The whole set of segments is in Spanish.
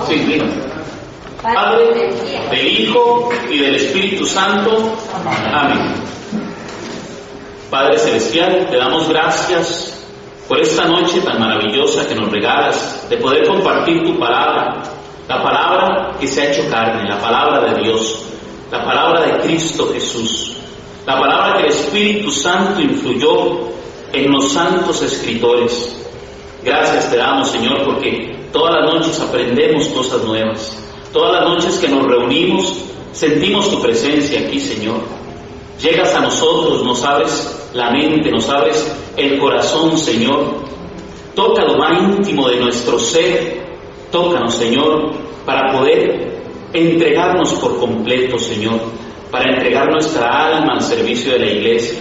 Sí, mira. Padre, del Hijo y del Espíritu Santo. Amén. Padre Celestial, te damos gracias por esta noche tan maravillosa que nos regalas, de poder compartir tu palabra, la palabra que se ha hecho carne, la palabra de Dios, la palabra de Cristo Jesús, la palabra que el Espíritu Santo influyó en los santos escritores. Gracias te damos, Señor, porque todas las noches aprendemos cosas nuevas. Todas las noches que nos reunimos, sentimos tu presencia aquí, Señor. Llegas a nosotros, nos abres la mente, nos abres el corazón, Señor. Toca lo más íntimo de nuestro ser. Tócanos, Señor, para poder entregarnos por completo, Señor. Para entregar nuestra alma al servicio de la iglesia.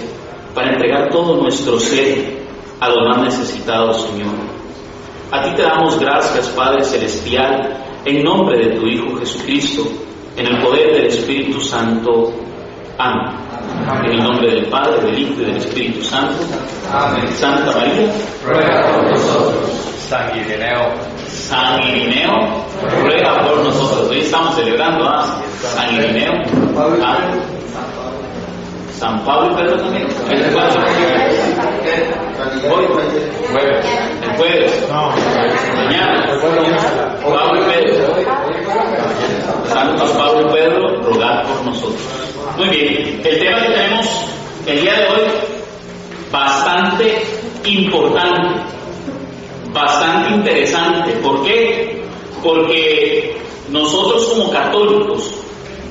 Para entregar todo nuestro ser a los más necesitados, Señor. A ti te damos gracias, Padre Celestial, en nombre de tu Hijo Jesucristo, en el poder del Espíritu Santo. Amén. En el nombre del Padre, del Hijo y del Espíritu Santo. Amén. Santa María, ruega por nosotros. San Irineo, ruega por nosotros. Hoy estamos celebrando a San Irineo, a San Pablo y Pedro también. Hoy, el jueves, mañana, Pablo y Pedro. Santos Pablo y Pedro, rogad por nosotros. Muy bien, el tema que tenemos el día de hoy, bastante importante, bastante interesante. ¿Por qué? Porque nosotros como católicos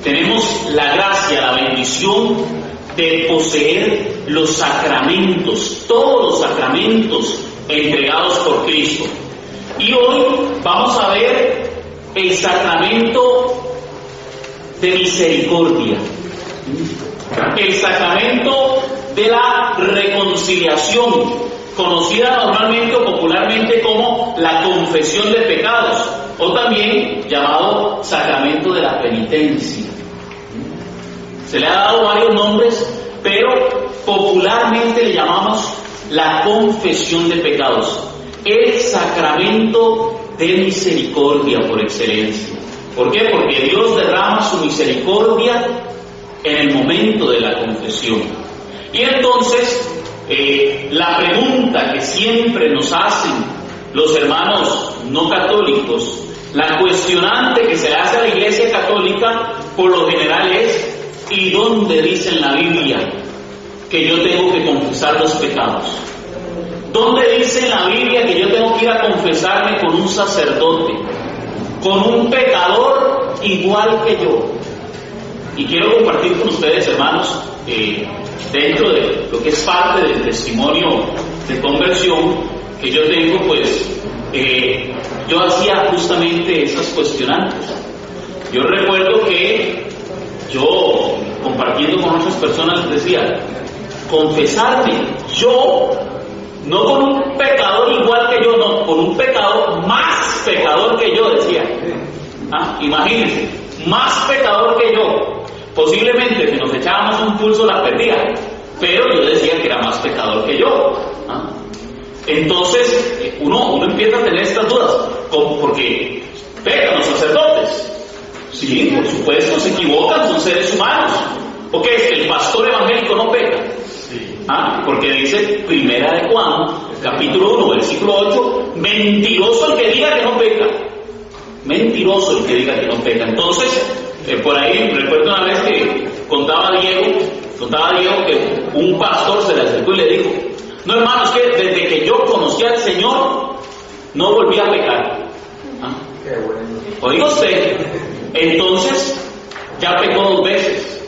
tenemos la gracia, la bendición de poseer los sacramentos, todos los sacramentos entregados por Cristo. Y hoy vamos a ver el sacramento de misericordia, el sacramento de la reconciliación, conocida normalmente o popularmente como la confesión de pecados, o también llamado sacramento de la penitencia. Se le ha dado varios nombres, pero popularmente le llamamos la confesión de pecados, el sacramento de misericordia por excelencia. ¿Por qué? Porque Dios derrama su misericordia en el momento de la confesión. Y entonces, la pregunta que siempre nos hacen los hermanos no católicos, la cuestionante que se le hace a la Iglesia Católica, por lo general es: ¿y dónde dice en la Biblia que yo tengo que confesar los pecados? ¿Dónde dice en la Biblia que yo tengo que ir a confesarme con un sacerdote, con un pecador igual que yo? Y quiero compartir con ustedes, hermanos, dentro de lo que es parte del testimonio de conversión que yo tengo, pues yo hacía justamente esas cuestionantes. Yo recuerdo que yo, compartiendo con otras personas, les decía: confesarme yo, no con un pecador igual que yo, no, con un pecador más pecador que yo, decía. Imagínense, más pecador que yo. Posiblemente si nos echábamos un pulso la perdía, pero yo decía que era más pecador que yo. Entonces uno empieza a tener estas dudas, porque pecan los sacerdotes. Sí, por supuesto, se equivocan, son seres humanos. ¿O qué es? ¿El pastor evangélico no peca? sí. Porque dice Primera de Juan, capítulo 1, versículo 8, mentiroso el que diga que no peca. Mentiroso el que diga que no peca. Entonces, por ahí recuerdo una vez que contaba Diego que un pastor se le acercó y le dijo: no, hermanos, que desde que yo conocí al Señor no volví a pecar. Oiga usted, entonces ya pecó 2 veces.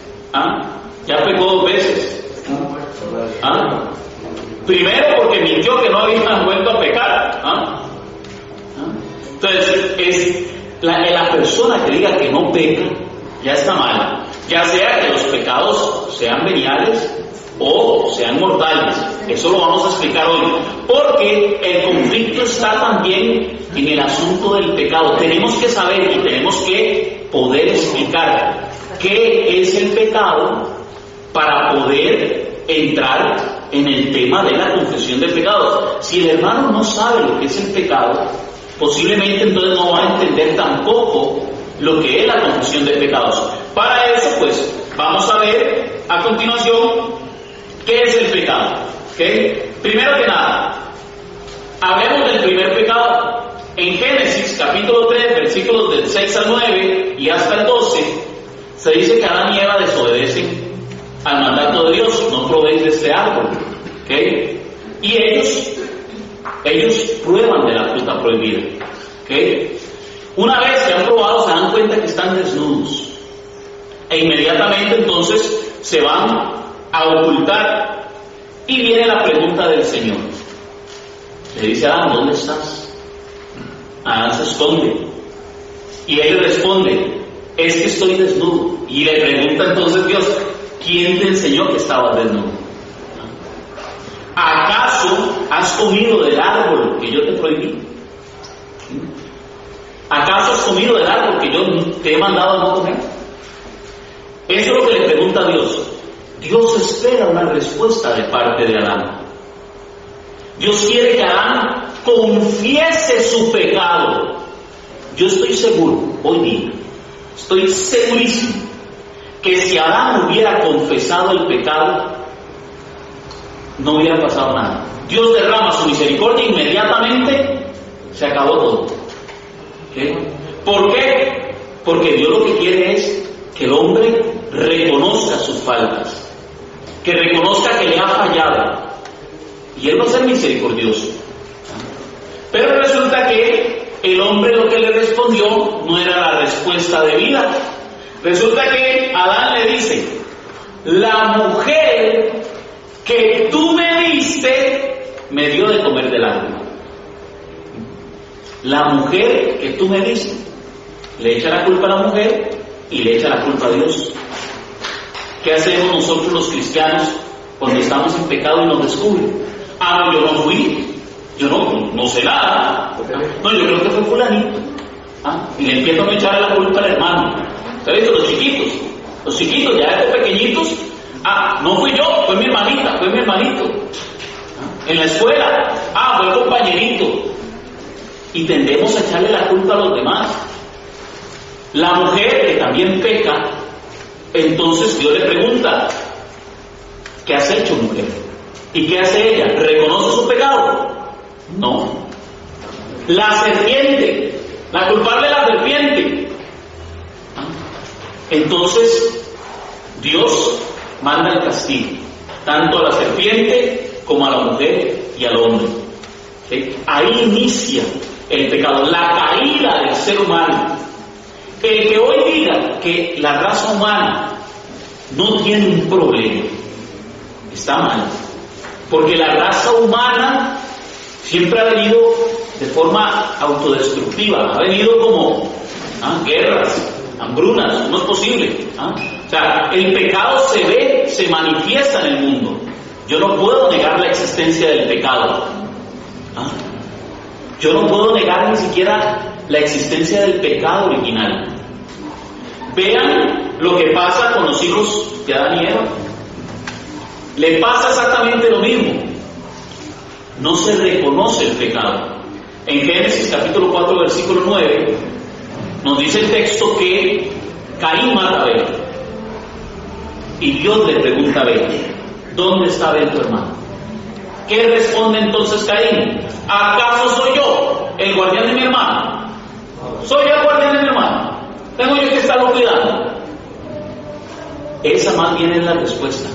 Ya pecó 2 veces. Primero porque mintió que no había vuelto a pecar. Entonces es la persona que diga que no peca ya está mal, ya sea que los pecados sean veniales o sean mortales. Eso lo vamos a explicar hoy, porque el conflicto está también en el asunto del pecado. Tenemos que saber y tenemos que poder explicar qué es el pecado para poder entrar en el tema de la confesión de pecados. Si el hermano no sabe lo que es el pecado, posiblemente entonces no va a entender tampoco lo que es la confesión de pecados. Para eso, pues, vamos a ver a continuación qué es el pecado. ¿Okay? Primero que nada, hablemos del primer pecado. En Génesis capítulo 3, versículos del 6 al 9 y hasta el 12, se dice que Adán y Eva desobedecen al mandato de Dios: no probéis de este árbol. ¿Okay? Y ellos prueban de la fruta prohibida. ¿Okay? Una vez que han probado, se dan cuenta que están desnudos, e inmediatamente entonces se van a ocultar, y viene la pregunta del Señor. Le dice a Adán: ¿dónde estás? Adán se esconde, y él le responde: es que estoy desnudo. Y le pregunta entonces Dios: ¿quién te enseñó que estabas desnudo? ¿Acaso has comido del árbol que yo te prohibí? ¿Acaso has comido del árbol que yo te he mandado a no comer? Eso es lo que le pregunta a Dios. Dios espera una respuesta de parte de Adán. Dios quiere que Adán confiese su pecado. Yo estoy seguro, hoy día, estoy segurísimo, que si Adán hubiera confesado el pecado, no hubiera pasado nada. Dios derrama su misericordia e inmediatamente se acabó todo. ¿Okay? ¿Por qué? Porque Dios lo que quiere es que el hombre reconozca sus faltas, que reconozca que le ha fallado, y Él va a ser misericordioso. Pero resulta que el hombre lo que le respondió no era la respuesta debida. Resulta que Adán le dice: la mujer que tú me diste me dio de comer del árbol. La mujer que tú me diste. Le echa la culpa a la mujer y le echa la culpa a Dios. ¿Qué hacemos nosotros los cristianos cuando estamos en pecado y nos descubren? Ah, yo no fui, yo no sé nada. No, yo creo que fue fulanito. Y le empiezo a echar la culpa al hermano. ¿Usted ha visto los chiquitos? Los chiquitos, ya estos pequeñitos. No fui yo, fue mi hermanita, fue mi hermanito. En la escuela, fue el compañerito. Y tendemos a echarle la culpa a los demás. La mujer que también peca, entonces Dios le pregunta: ¿qué has hecho, mujer? ¿Y qué hace ella? ¿Reconoce su pecado? No. La serpiente, la culpable es la serpiente. Entonces Dios manda el castigo, tanto a la serpiente como a la mujer y al hombre. ¿Sí? Ahí inicia el pecado, la caída del ser humano. El que hoy diga que la raza humana no tiene un problema, está mal. Porque la raza humana siempre ha venido de forma autodestructiva, ha venido como guerras, hambrunas, no es posible. O sea, el pecado se ve, se manifiesta en el mundo. Yo no puedo negar la existencia del pecado. Yo no puedo negar ni siquiera la existencia del pecado original. Vean lo que pasa con los hijos de Adán y Eva. Le pasa exactamente lo mismo. No se reconoce el pecado. En Génesis capítulo 4 versículo 9 nos dice el texto que Caín mata a Abel. Y Dios le pregunta a Abel: ¿dónde está Abel tu hermano? ¿Qué responde entonces Caín? ¿Acaso soy yo el guardián de mi hermano? ¿Soy yo el guardián de mi hermano? ¿Tengo yo que estarlo cuidando? Esa más bien es la respuesta.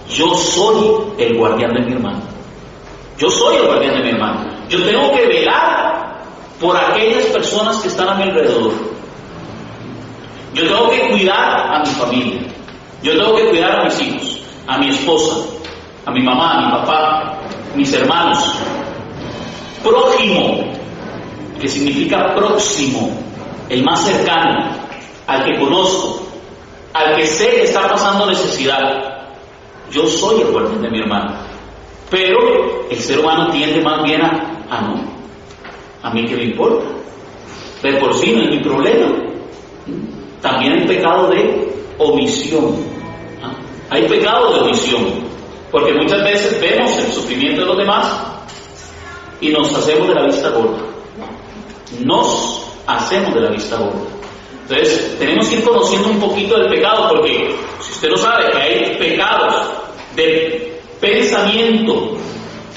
Yo soy el guardián de mi hermano. Yo soy el guardián de mi hermano. Yo tengo que velar por aquellas personas que están a mi alrededor. Yo tengo que cuidar a mi familia. Yo tengo que cuidar a mis hijos, a mi esposa, a mi mamá, a mi papá, mis hermanos. Prójimo, que significa próximo, el más cercano, al que conozco, al que sé que está pasando necesidad. Yo soy el guardián de mi hermano. Pero el ser humano tiende más bien a no. A mí qué me importa. De por sí no es mi problema. También hay pecado de omisión. Hay pecado de omisión. Porque muchas veces vemos el sufrimiento de los demás y nos hacemos de la vista gorda. Nos hacemos de la vista gorda. Entonces, tenemos que ir conociendo un poquito del pecado, porque si usted no sabe que hay pecados de pensamiento,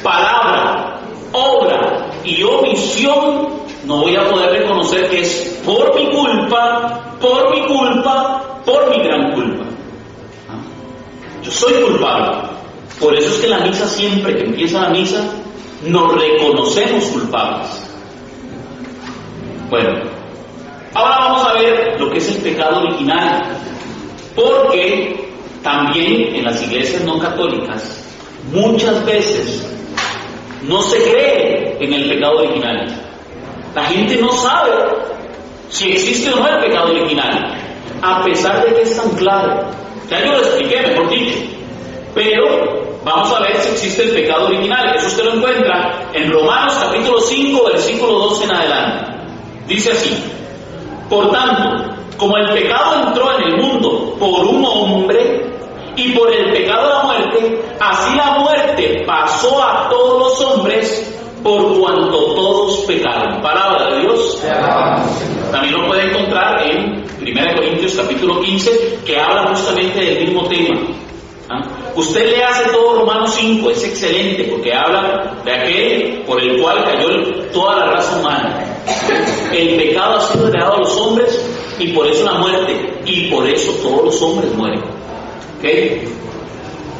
palabra, obra y omisión, no voy a poder reconocer que es por mi culpa, por mi gran culpa. Yo soy culpable. Por eso es que en la misa, siempre que empieza la misa, nos reconocemos culpables. Bueno, ahora vamos a ver lo que es el pecado original, porque también en las iglesias no católicas muchas veces no se cree en el pecado original. La gente no sabe si existe o no el pecado original, a pesar de que es tan claro. Ya yo lo expliqué, mejor dicho, pero vamos a ver si existe el pecado original. Eso usted lo encuentra en Romanos capítulo 5, versículo 12 en adelante. Dice así: por tanto, como el pecado entró en el mundo por un hombre, y por el pecado la muerte, así la muerte pasó a todos los hombres, por cuanto todos pecaron. Palabra de Dios. También lo puede encontrar en 1 Corintios capítulo 15, que habla justamente del mismo tema. Usted le hace todo Romanos 5, es excelente, porque habla de aquel por el cual cayó toda la raza humana. El pecado ha sido heredado a los hombres, y por eso la muerte, y por eso todos los hombres mueren. ¿Okay?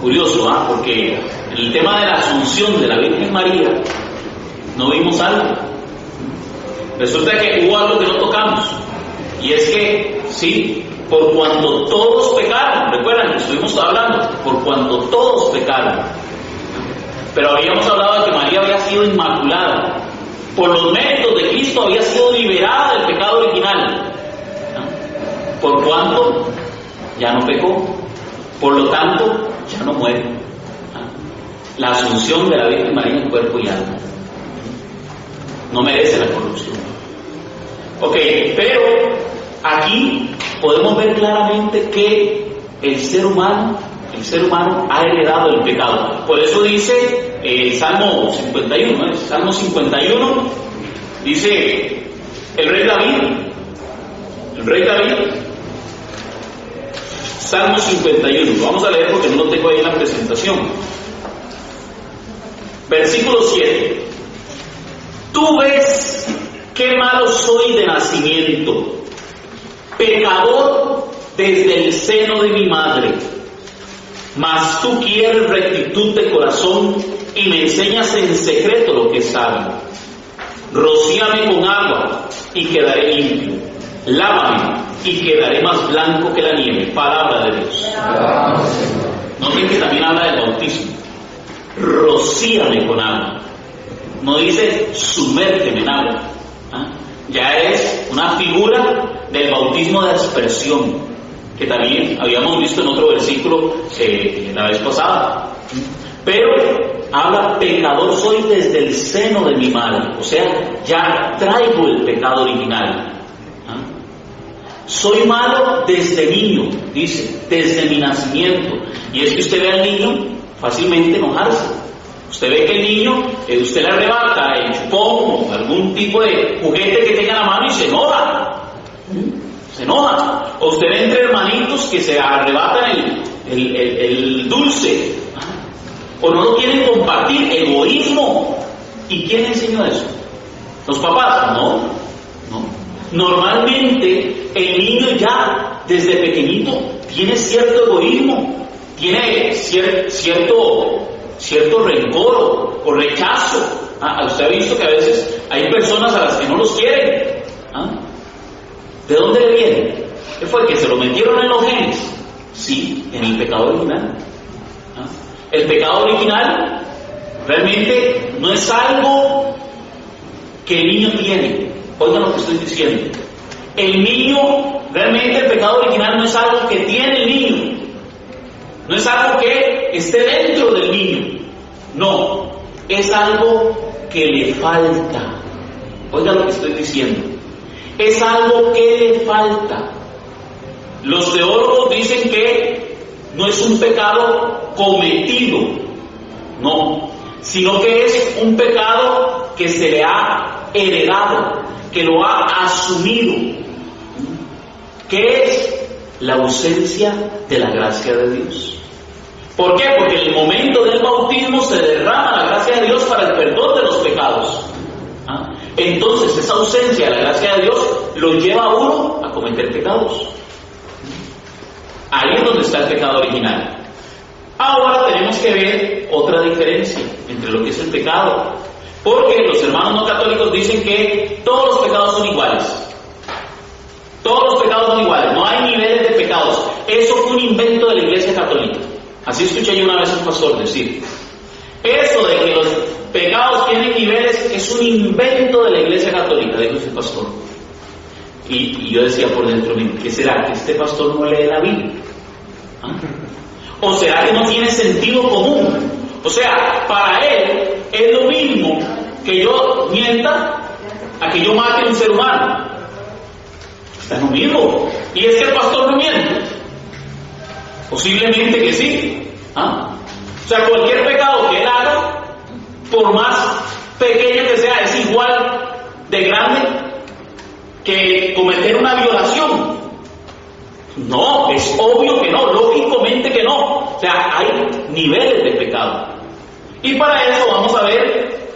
Curioso, porque en el tema de la asunción de la Virgen María no vimos algo. Resulta que hubo algo que no tocamos, y es que, sí, por cuanto todos pecaron, recuerdan que estuvimos hablando, por cuanto todos pecaron, pero habíamos hablado de que María había sido inmaculada, por los méritos de Cristo había sido liberada del pecado original, por cuanto ya no pecó, por lo tanto ya no muere. La asunción de la Virgen María en cuerpo y alma no merece la corrupción. Ok, pero aquí podemos ver claramente que el ser humano ha heredado el pecado. Por eso dice el Salmo 51, ¿no? Salmo 51 dice el rey David, Salmo 51, vamos a leer porque no lo tengo ahí en la presentación. Versículo 7. Tú ves qué malo soy de nacimiento, pecador desde el seno de mi madre. Mas tú quieres rectitud de corazón y me enseñas en secreto lo que es sabio. Rocíame con agua y quedaré limpio. Lávame y quedaré más blanco que la nieve. Palabra de Dios. Noten que también habla del bautismo. Rocíame con agua. No dice sumérgeme en agua. Ya es una figura del bautismo de aspersión, que también habíamos visto en otro versículo la vez pasada. Pero habla, pecador soy desde el seno de mi madre, o sea, ya traigo el pecado original. Soy malo desde niño, dice, desde mi nacimiento. Y es que usted ve al niño fácilmente enojarse. Usted ve que el niño, usted le arrebata el chupón o algún tipo de juguete que tenga en la mano y se enoja. Se enoja. O usted ve entre hermanitos que se arrebatan el dulce. O no lo quieren compartir. Egoísmo. ¿Y quién enseñó eso? ¿Los papás? No. Normalmente el niño ya desde pequeñito tiene cierto egoísmo, tiene cierto rencor o rechazo. Usted ha visto que a veces hay personas a las que no los quieren. ¿De dónde le viene? ¿Qué fue? ¿Que se lo metieron en los genes? Sí, en el pecado original. El pecado original realmente no es algo que el niño tiene. Oigan lo que estoy diciendo. El niño, realmente el pecado original no es algo que tiene el niño. No es algo que esté dentro del niño. No, es algo que le falta. Oigan lo que estoy diciendo. Es algo que le falta. Los teólogos dicen que no es un pecado cometido, no, sino que es un pecado que se le ha heredado, que lo ha asumido. ¿Qué es? La ausencia de la gracia de Dios. ¿Por qué? Porque en el momento del bautismo se derrama la gracia de Dios para el perdón de los pecados. Entonces esa ausencia de la gracia de Dios lo lleva a uno a cometer pecados. Ahí es donde está el pecado original. Ahora tenemos que ver otra diferencia entre lo que es el pecado, porque los hermanos no católicos dicen que todos los pecados son iguales. Todos los pecados son iguales, no hay niveles de pecados. Eso fue un invento de la Iglesia Católica. Así escuché yo una vez a un pastor decir. Eso de que los pecados tienen niveles es un invento de la Iglesia Católica, dijo ese pastor. Y yo decía por dentro mío, ¿qué será? ¿Que este pastor no lee la Biblia? ¿O será que no tiene sentido común? O sea, para él es lo mismo que yo mienta a que yo mate a un ser humano. Está en lo mismo. ¿Y es que el pastor no miente? Posiblemente que sí. O sea, cualquier pecado que él haga, por más pequeño que sea, es igual de grande que cometer una violación. No, es obvio que no, lógicamente que no. O sea, hay niveles de pecado. Y para eso vamos a ver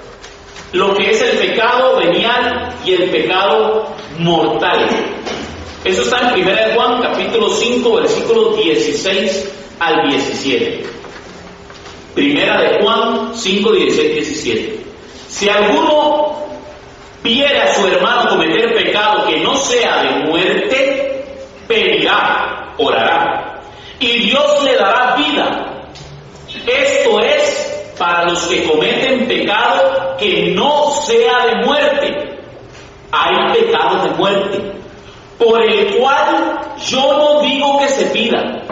lo que es el pecado venial y el pecado mortal. Eso está en 1 Juan capítulo 5, versículos 16 al 17. 1 Juan 5, 16, 17. Si alguno viere a su hermano cometer pecado que no sea de muerte, pedirá, orará, y Dios le dará vida. Esto es para los que cometen pecado que no sea de muerte. Hay pecado de muerte, por el cual yo no digo que se pida.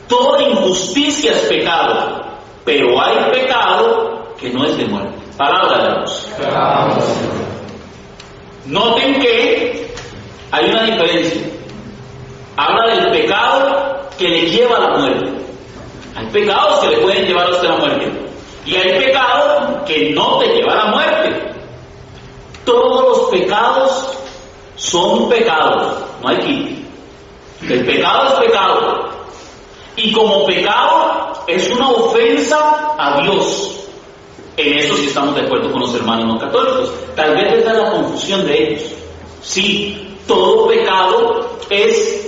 Toda injusticia es pecado, pero hay pecado que no es de muerte. Palabra de Dios. Noten que hay una diferencia. Habla del pecado que le lleva a la muerte. Hay pecados que le pueden llevar a usted a la muerte. Y hay pecado que no te lleva a la muerte. Todos los pecados son pecados. No hay quite. El pecado es pecado. Y como pecado es una ofensa a Dios. En eso sí estamos de acuerdo con los hermanos no católicos. Tal vez está la confusión de ellos. Sí, todo pecado es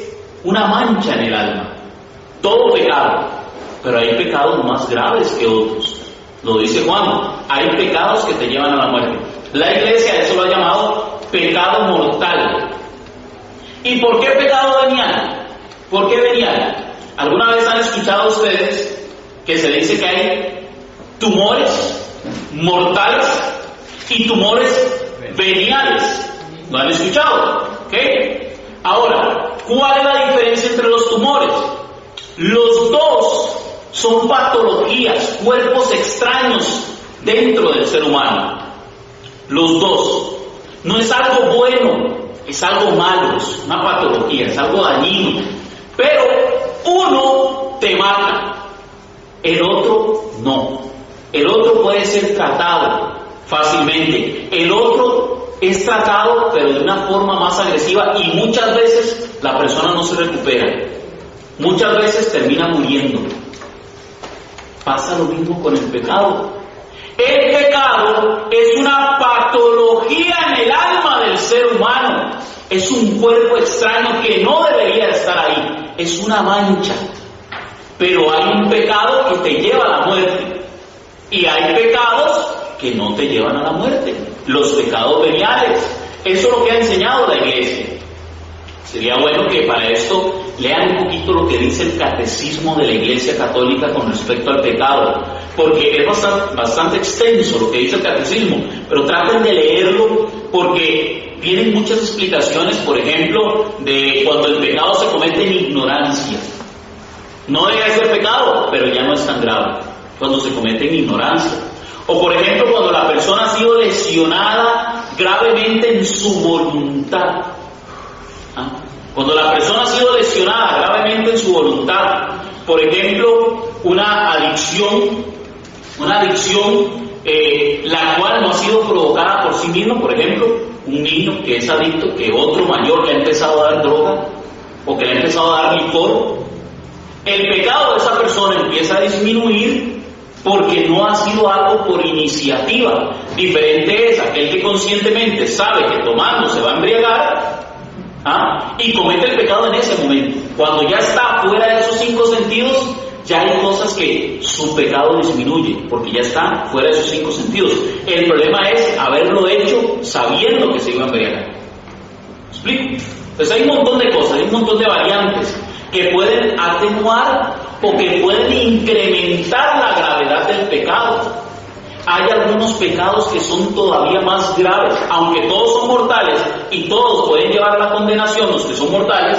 una mancha en el alma. Todo pecado. Pero hay pecados más graves que otros. Lo dice Juan. Hay pecados que te llevan a la muerte. La Iglesia eso lo ha llamado pecado mortal. ¿Y por qué pecado venial? ¿Por qué venial? ¿Alguna vez han escuchado ustedes que se dice que hay tumores mortales y tumores veniales? ¿Lo han escuchado? ¿Ok? Ahora, ¿cuál es la diferencia entre los tumores? Los dos son patologías, cuerpos extraños dentro del ser humano. Los dos. No es algo bueno, es algo malo, es una patología, es algo dañino. Pero uno te mata, el otro no. El otro puede ser tratado fácilmente. El otro es tratado, pero de una forma más agresiva, y muchas veces la persona no se recupera. Muchas veces termina muriendo. Pasa lo mismo con el pecado. El pecado es una patología en el alma del ser humano. Es un cuerpo extraño que no debería estar ahí. Es una mancha. Pero hay un pecado que te lleva a la muerte. Y hay pecados que no te llevan a la muerte. Los pecados veniales. Eso es lo que ha enseñado la Iglesia. Sería bueno que para esto lean un poquito lo que dice el catecismo de la Iglesia Católica con respecto al pecado, porque es bastante extenso lo que dice el catecismo, pero traten de leerlo porque vienen muchas explicaciones, por ejemplo, de cuando el pecado se comete en ignorancia. No deja de ser pecado, pero ya no es tan grave cuando se comete en ignorancia. O por ejemplo, cuando la persona ha sido lesionada gravemente en su voluntad. Cuando la persona ha sido lesionada gravemente en su voluntad, Por ejemplo, una adicción la cual no ha sido provocada por sí mismo. Por ejemplo, un niño que es adicto, que otro mayor le ha empezado a dar droga o que le ha empezado a dar licor. El pecado de esa persona empieza a disminuir porque no ha sido algo por iniciativa. Diferente es aquel que conscientemente sabe que tomando se va a embriagar, y comete el pecado en ese momento. Cuando ya está fuera de esos 5 sentidos, ya hay cosas que su pecado disminuye, porque ya está fuera de esos 5 sentidos. El problema es haberlo hecho sabiendo que se iba a embriagar. ¿Me explico? Pues hay un montón de cosas, hay un montón de variantes que pueden atenuar o que pueden incrementar la gravedad del pecado. Hay algunos pecados que son todavía más graves, aunque todos son mortales y todos pueden llevar a la condenación, los que son mortales.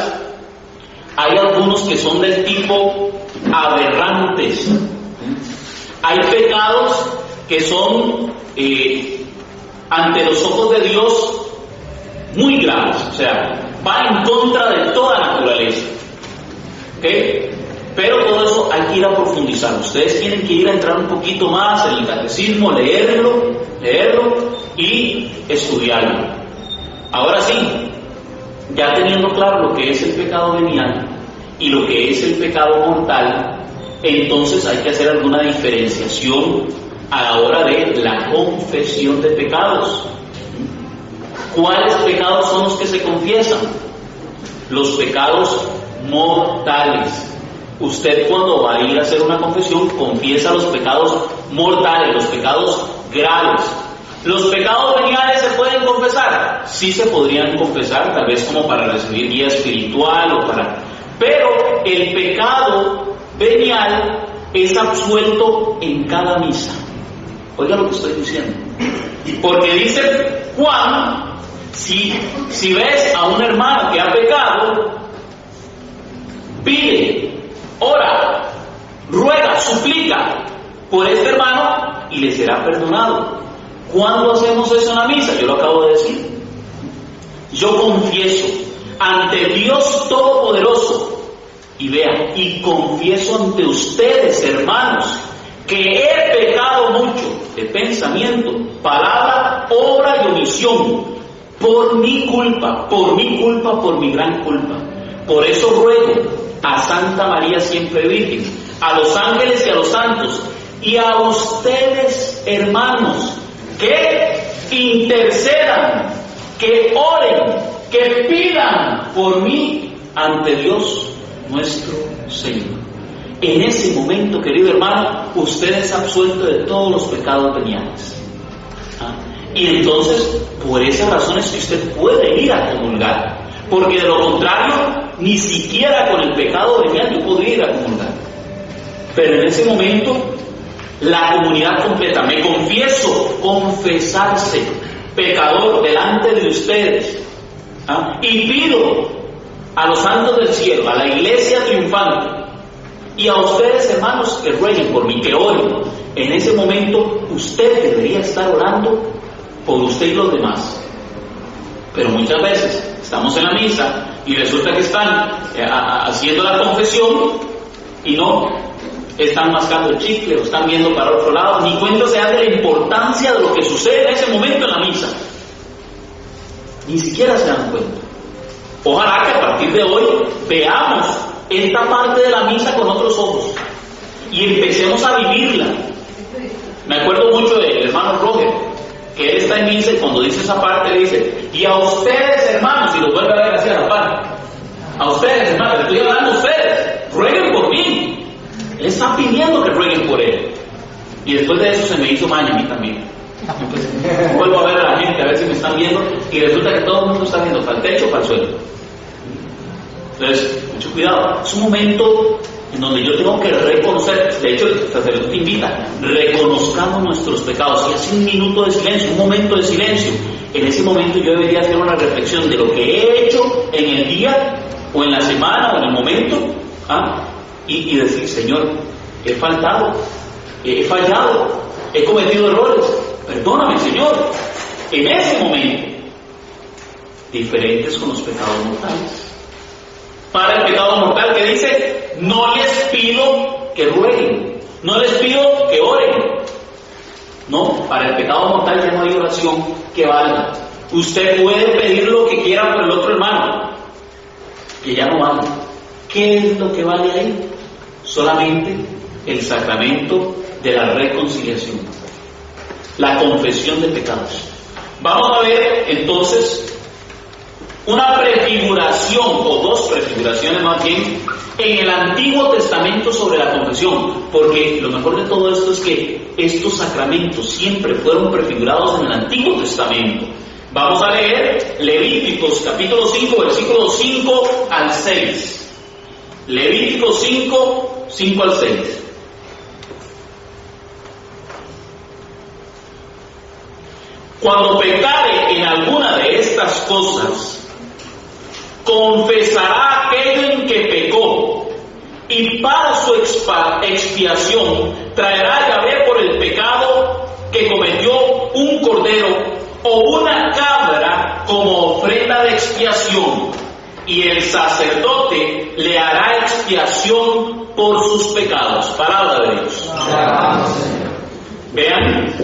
Hay algunos que son del tipo aberrantes. Hay pecados que son ante los ojos de Dios muy graves, o sea, va en contra de toda naturaleza. ¿Okay? Pero todo eso hay que ir a profundizar. Ustedes tienen que ir a entrar un poquito más en el catecismo, leerlo y estudiarlo. Ahora sí, ya teniendo claro lo que es el pecado venial y lo que es el pecado mortal, entonces hay que hacer alguna diferenciación a la hora de la confesión de pecados. ¿Cuáles pecados son los que se confiesan? Los pecados mortales. Usted, cuando va a ir a hacer una confesión, confiesa los pecados mortales, los pecados graves. ¿Los pecados veniales se pueden confesar? Sí, se podrían confesar, tal vez como para recibir guía espiritual o para... Pero el pecado venial es absuelto en cada misa. Oiga lo que estoy diciendo. Porque dice Juan, si ves a un hermano que ha pecado, pide, ora, ruega, suplica por este hermano y le será perdonado. ¿Cuándo hacemos eso en la misa? Yo lo acabo de decir. Yo confieso ante Dios Todopoderoso, y vean, y confieso ante ustedes, hermanos, que he pecado mucho de pensamiento, palabra, obra y omisión, por mi culpa, por mi gran culpa. Por eso ruego a Santa María siempre Virgen, a los ángeles y a los santos, y a ustedes, hermanos, que intercedan, que oren, que pidan por mí ante Dios nuestro Señor. En ese momento, querido hermano, usted es absuelto de todos los pecados veniales. Y entonces, por esas razones que usted puede ir a comulgar, porque de lo contrario, ni siquiera con el pecado venial yo podría ir a comulgar. Pero en ese momento, la comunidad completa, me confieso, confesarse pecador delante de ustedes, y pido a los santos del cielo, a la iglesia triunfante, y a ustedes, hermanos, que rueguen por mí, que oren. En ese momento usted debería estar orando por usted y los demás. Pero muchas veces estamos en la misa y resulta que están haciendo la confesión y no están mascando el chicle o están viendo para otro lado, ni cuenta se dan de la importancia de lo que sucede en ese momento en la misa. Ni siquiera se dan cuenta. Ojalá que a partir de hoy veamos esta parte de la misa con otros ojos y empecemos a vivirla. Me acuerdo mucho del hermano Roger, que él está en misa y cuando dice esa parte le dice, y a ustedes, hermanos, y los vuelve a ver así a la par, a ustedes, hermanos, le estoy hablando a ustedes, rueguen por mí. Él está pidiendo que rueguen por él. Y después de eso se me hizo maña a mí también. Entonces, vuelvo a ver a la gente a ver si me están viendo y resulta que todo el mundo está viendo para el techo o para el suelo. Entonces, mucho cuidado. Es un momento en donde yo tengo que reconocer, de hecho el sacerdote invita, reconozcamos nuestros pecados y hace un minuto de silencio, un momento de silencio. En ese momento yo debería hacer una reflexión de lo que he hecho en el día o en la semana o en el momento, y decir, Señor, he faltado, he fallado, he cometido errores, perdóname, Señor. En ese momento, diferentes con los pecados mortales. Para el pecado mortal mortal que dice, no les pido que rueguen, no les pido que oren. No, para el pecado mortal ya no hay oración que valga. Usted puede pedir lo que quiera por el otro hermano, que ya no vale. ¿Qué es lo que vale ahí? Solamente el sacramento de la reconciliación, la confesión de pecados. Vamos a ver entonces una prefiguración, o dos prefiguraciones más bien, en el Antiguo Testamento sobre la confesión, porque lo mejor de todo esto es que estos sacramentos siempre fueron prefigurados en el Antiguo Testamento. Vamos a leer Levíticos capítulo 5, versículos 5 al 6. Levíticos 5, 5 al 6. Cuando pecare en alguna de estas cosas, confesará aquello en que pecó, y para su expiación traerá a Yahvé por el pecado que cometió un cordero o una cabra como ofrenda de expiación, y el sacerdote le hará expiación por sus pecados. Palabra de Dios. Vean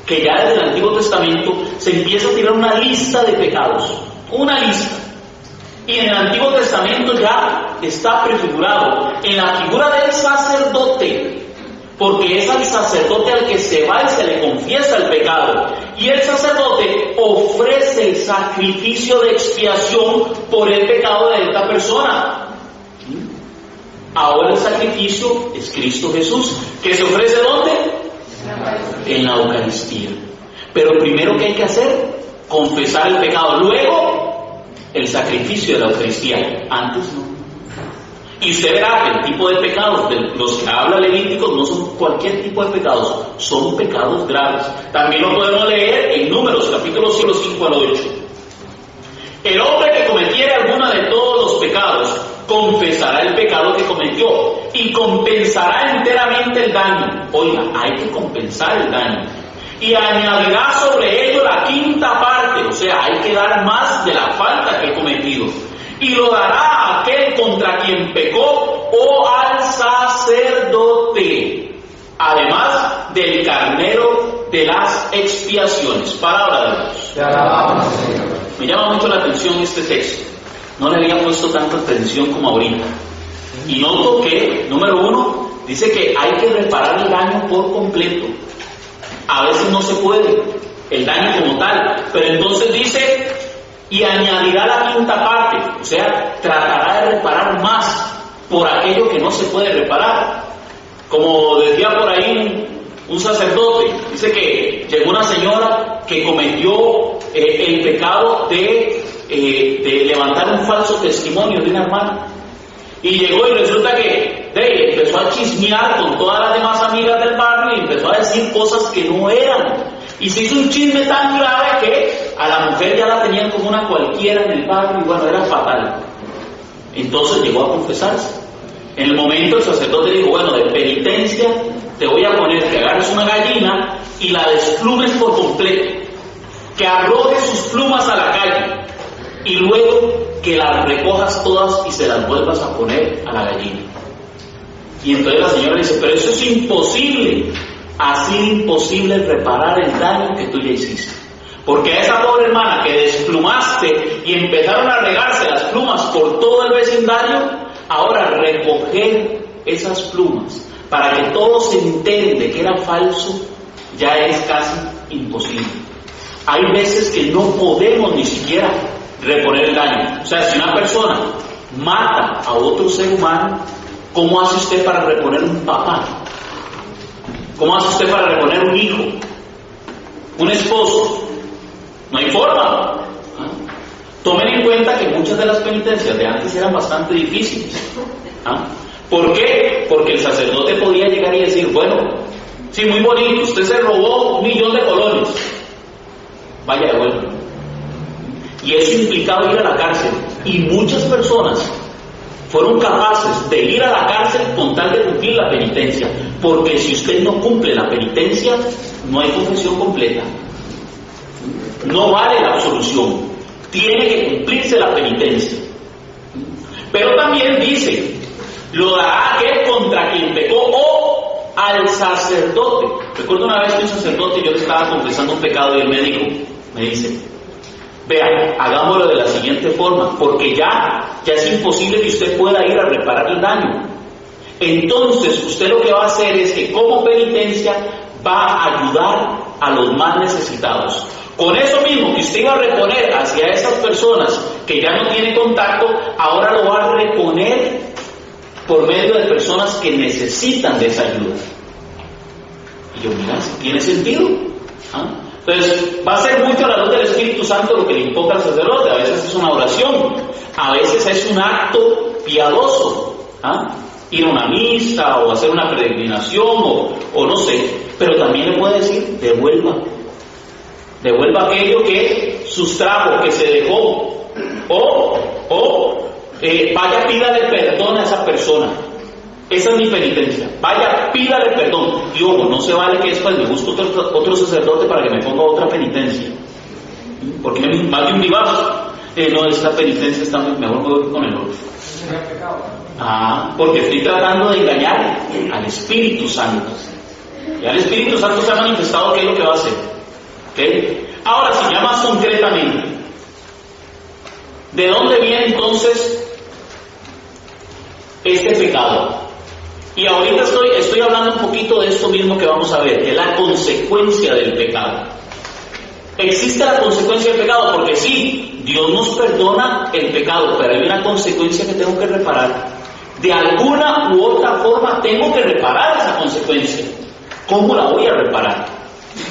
que ya desde el Antiguo Testamento se empieza a tirar una lista de pecados, una lista. Y en el Antiguo Testamento ya está prefigurado en la figura del sacerdote, porque es al sacerdote al que se va y se le confiesa el pecado, y el sacerdote ofrece el sacrificio de expiación por el pecado de esta persona. Ahora el sacrificio es Cristo Jesús, que se ofrece ¿dónde? En la Eucaristía. Pero primero, ¿qué hay que hacer? Confesar el pecado, luego el sacrificio de la Eucaristía. Antes no. Y usted verá que el tipo de pecados de los que habla Levíticos no son cualquier tipo de pecados, son pecados graves. También lo podemos leer en Números capítulo 5 al 8. El hombre que cometiere alguno de todos los pecados confesará el pecado que cometió y compensará enteramente el daño. Oiga, hay que compensar el daño. Y añadirá sobre ello la quinta parte, o sea, hay que dar más de la falta que he cometido. Y lo dará a aquel contra quien pecó o al sacerdote, además del carnero de las expiaciones. Palabra de Dios. Te alabamos, Señor. Me llama mucho la atención este texto. No le había puesto tanta atención como ahorita. Y noto que, número uno, dice que hay que reparar el daño por completo. A veces no se puede, el daño como tal, pero entonces dice, y añadirá la quinta parte, o sea, tratará de reparar más por aquello que no se puede reparar. Como decía por ahí un sacerdote, dice que llegó una señora que cometió el pecado de levantar un falso testimonio de una hermana, y llegó y resulta que empezó a chismear con todas las demás amigas del barrio y empezó a decir cosas que no eran, y se hizo un chisme tan grave que a la mujer ya la tenían como una cualquiera en el barrio, y bueno, era fatal. Entonces llegó a confesarse. En el momento el sacerdote dijo, bueno, de penitencia te voy a poner que agarres una gallina y la desplumes por completo, que arrojes sus plumas a la calle, y luego que las recojas todas y se las vuelvas a poner a la gallina. Y entonces la señora dice, pero eso es imposible. Así de imposible reparar el daño que tú ya hiciste. Porque a esa pobre hermana que desplumaste y empezaron a regarse las plumas por todo el vecindario, ahora recoger esas plumas para que todos se enteren de que era falso, ya es casi imposible. Hay veces que no podemos ni siquiera reponer el daño. O sea, si una persona mata a otro ser humano, ¿cómo hace usted para reponer un papá? ¿Cómo hace usted para reponer un hijo? ¿Un esposo? No hay forma. Tomen en cuenta que muchas de las penitencias de antes eran bastante difíciles. ¿Por qué? Porque el sacerdote podía llegar y decir, bueno, sí, muy bonito, usted se robó 1.000.000 de colones, vaya, devuélvelo. Y eso implicaba ir a la cárcel, y muchas personas fueron capaces de ir a la cárcel con tal de cumplir la penitencia, porque si usted no cumple la penitencia, no hay confesión completa, no vale la absolución, tiene que cumplirse la penitencia. Pero también dice lo dará aquel contra quien pecó o al sacerdote. Recuerdo una vez que un sacerdote, yo le estaba confesando un pecado y él me dice, vea, hagámoslo de la siguiente forma, porque ya es imposible que usted pueda ir a reparar el daño. Entonces usted lo que va a hacer es que como penitencia va a ayudar a los más necesitados. Con eso mismo que usted iba a reponer hacia esas personas que ya no tiene contacto, ahora lo va a reponer por medio de personas que necesitan de esa ayuda. Y yo, mira, ¿tiene sentido? ¿Ah? Entonces, va a ser mucho a la luz del Espíritu Santo lo que le invoca al sacerdote. A veces es una oración, a veces es un acto piadoso, ¿ah? Ir a una misa o hacer una peregrinación o no sé, pero también le puede decir, devuelva aquello que sustrajo, que se dejó, o vaya, pídale perdón a esa persona. Esa es mi penitencia. Vaya, pídale perdón. Y ojo, no se vale que después me busque otro sacerdote para que me ponga otra penitencia, porque hay más de un vivazo. No, esta penitencia está mejor me voy con el otro. Porque estoy tratando de engañar al Espíritu Santo. Y al Espíritu Santo se ha manifestado qué es lo que va a hacer. ¿Okay? Ahora, si ya más concretamente, ¿de dónde viene entonces este pecado? Y ahorita estoy hablando un poquito de esto mismo que vamos a ver, que es la consecuencia del pecado. Existe la consecuencia del pecado, porque sí, Dios nos perdona el pecado, pero hay una consecuencia que tengo que reparar. De alguna u otra forma tengo que reparar esa consecuencia. ¿Cómo la voy a reparar?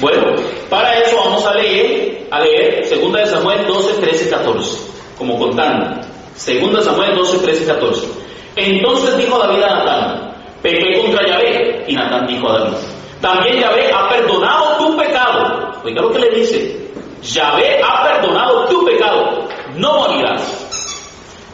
Bueno, para eso vamos a leer 2 de Samuel 12, 13, 14, como contando. 2 Samuel 12, 13, 14. Entonces dijo David a Natán, pequé contra Yahvé. Y Natán dijo a David, también Yahvé ha perdonado tu pecado. Oiga lo que le dice, Yahvé ha perdonado tu pecado, no morirás.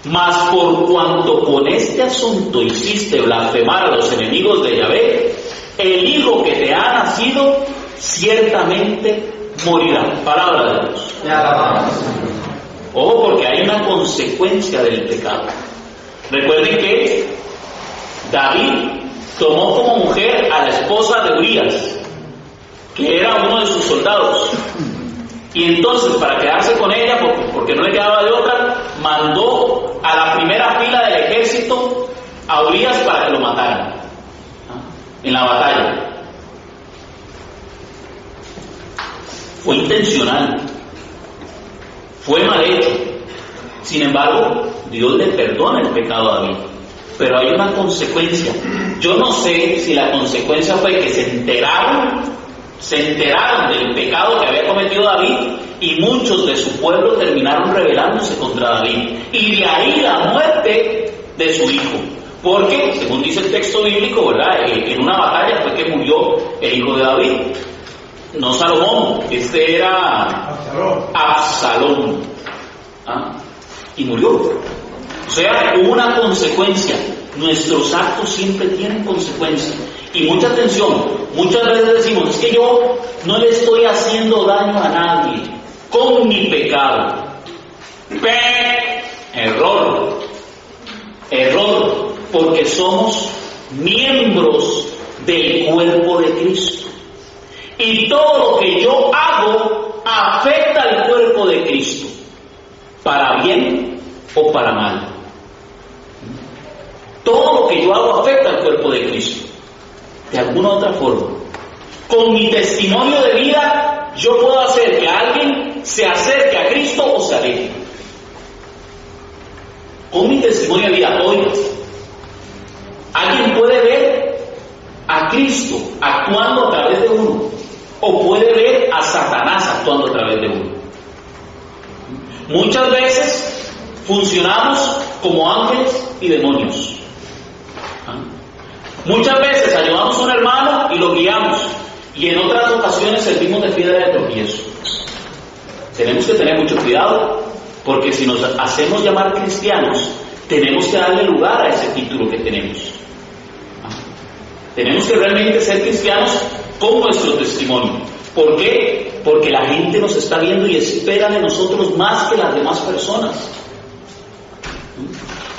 Mas por cuanto con este asunto hiciste blasfemar a los enemigos de Yahvé, el hijo que te ha nacido ciertamente morirá. Palabra de Dios. Ojo, porque hay una consecuencia del pecado. Recuerden que David tomó como mujer a la esposa de Urías, que era uno de sus soldados, y entonces para quedarse con ella, porque no le quedaba de otra, mandó a la primera fila del ejército a Urías para que lo mataran en la batalla. Fue intencional, fue mal hecho. Sin embargo, Dios le perdona el pecado a David, pero hay una consecuencia. Yo no sé si la consecuencia fue que se enteraron del pecado que había cometido David, y muchos de su pueblo terminaron rebelándose contra David, y de ahí la muerte de su hijo, porque según dice el texto bíblico, ¿verdad?, en una batalla fue que murió el hijo de David, no Salomón, este era Absalón, y murió. O sea, hubo una consecuencia. Nuestros actos siempre tienen consecuencias. Y mucha atención, muchas veces decimos, es que yo no le estoy haciendo daño a nadie con mi pecado. Error, porque somos miembros del cuerpo de Cristo. Y todo lo que yo hago afecta al cuerpo de Cristo, para bien o para mal. Todo lo que yo hago afecta al cuerpo de Cristo, de alguna u otra forma. Con mi testimonio de vida, yo puedo hacer que alguien se acerque a Cristo o se aleje. Con mi testimonio de vida, hoy, alguien puede ver a Cristo actuando a través de uno, o puede ver a Satanás actuando a través de uno. Muchas veces funcionamos como ángeles y demonios. Muchas veces ayudamos a un hermano y lo guiamos, y en otras ocasiones servimos de piedra de tropiezo. Tenemos que tener mucho cuidado, porque si nos hacemos llamar cristianos, tenemos que darle lugar a ese título que tenemos. Tenemos que realmente ser cristianos con nuestro testimonio. ¿Por qué? Porque la gente nos está viendo y espera de nosotros más que las demás personas.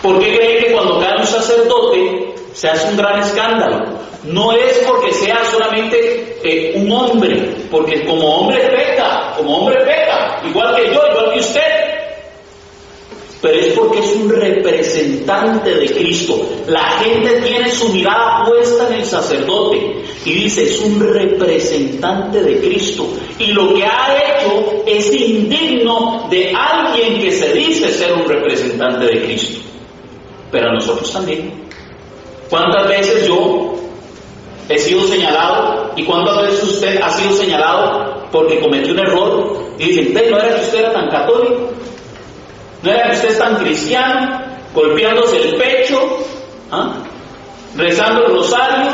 ¿Por qué creen que cuando cae un sacerdote se hace un gran escándalo. No es porque sea solamente un hombre, porque como hombre peca, igual que yo, igual que usted. Pero es porque es un representante de Cristo. La gente tiene su mirada puesta en el sacerdote y dice, es un representante de Cristo. Y lo que ha hecho es indigno de alguien que se dice ser un representante de Cristo. Pero a nosotros también. ¿Cuántas veces yo he sido señalado y cuántas veces usted ha sido señalado porque cometió un error? Y dicen, ¿no era que usted era tan católico? ¿No era que usted es tan cristiano, golpeándose el pecho, rezando el rosario?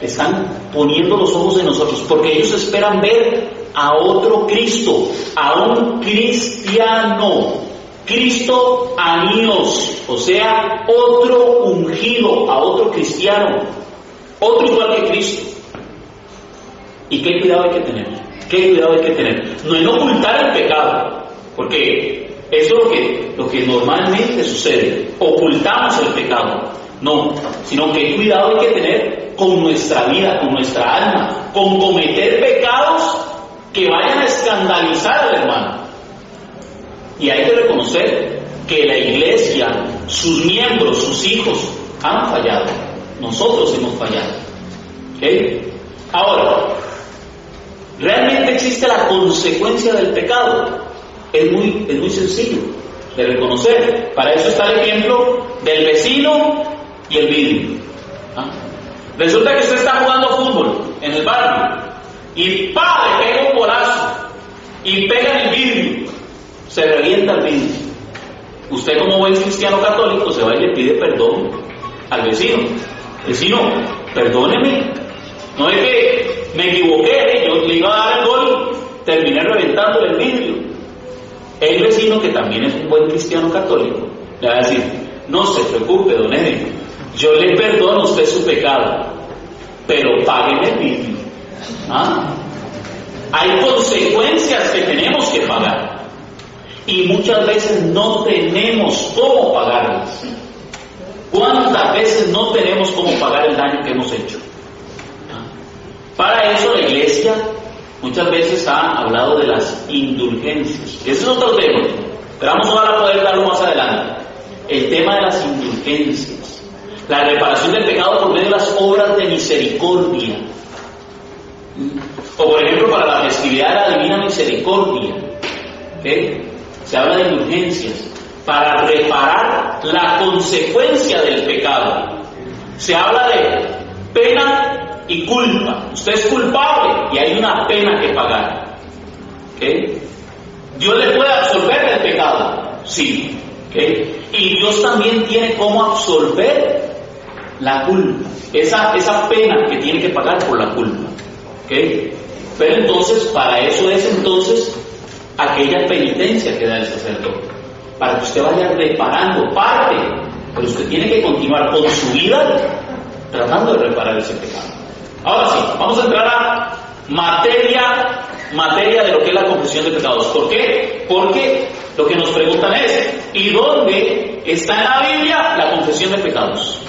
Están poniendo los ojos en nosotros, porque ellos esperan ver a otro Cristo, a un cristiano, Cristo aníos, o sea, otro ungido, a otro cristiano, otro igual que Cristo. ¿Y qué cuidado hay que tener? ¿Qué cuidado hay que tener? No en ocultar el pecado, porque eso es lo que normalmente sucede, ocultamos el pecado. No, sino que cuidado hay que tener con nuestra vida, con nuestra alma, con cometer pecados que vayan a escandalizar al hermano. Y hay que reconocer que la iglesia, sus miembros, sus hijos, han fallado. Nosotros hemos fallado. ¿Okay? Ahora, ¿realmente existe la consecuencia del pecado? Es muy sencillo de reconocer. Para eso está el ejemplo del vecino y el vidrio. Resulta que usted está jugando fútbol en el barrio y ¡pah!, le pega un bolazo y pega en el vidrio, se revienta el vidrio. Usted, como buen cristiano católico, se va y le pide perdón al vecino. Vecino, perdóneme, no es que me equivoqué, yo le iba a dar el gol, terminé reventando el vidrio. El vecino, que también es un buen cristiano católico, le va a decir, no se preocupe, don Edwin, yo le perdono a usted su pecado, pero págueme el vidrio. Hay consecuencias que tenemos que pagar y muchas veces no tenemos cómo pagarlas. ¿Cuántas veces no tenemos cómo pagar el daño que hemos hecho? Para eso la iglesia muchas veces ha hablado de las indulgencias. Ese es otro tema, pero vamos a poder darlo más adelante. El tema de las indulgencias, la reparación del pecado por medio de las obras de misericordia. O por ejemplo, para la festividad de la Divina Misericordia, ¿okay? Se habla de indulgencias para reparar la consecuencia del pecado. Se habla de pena y culpa. Usted es culpable y hay una pena que pagar. ¿Okay? ¿Dios le puede absolver del pecado? Sí. ¿Okay? Y Dios también tiene cómo absolver la culpa, esa pena que tiene que pagar por la culpa. ¿Okay? Pero entonces, para eso es entonces aquella penitencia que da el sacerdote, para que usted vaya reparando parte, pero usted tiene que continuar con su vida tratando de reparar ese pecado. Ahora sí, vamos a entrar a materia de lo que es la confesión de pecados. ¿Por qué? Porque lo que nos preguntan es, ¿y dónde está en la Biblia la confesión de pecados?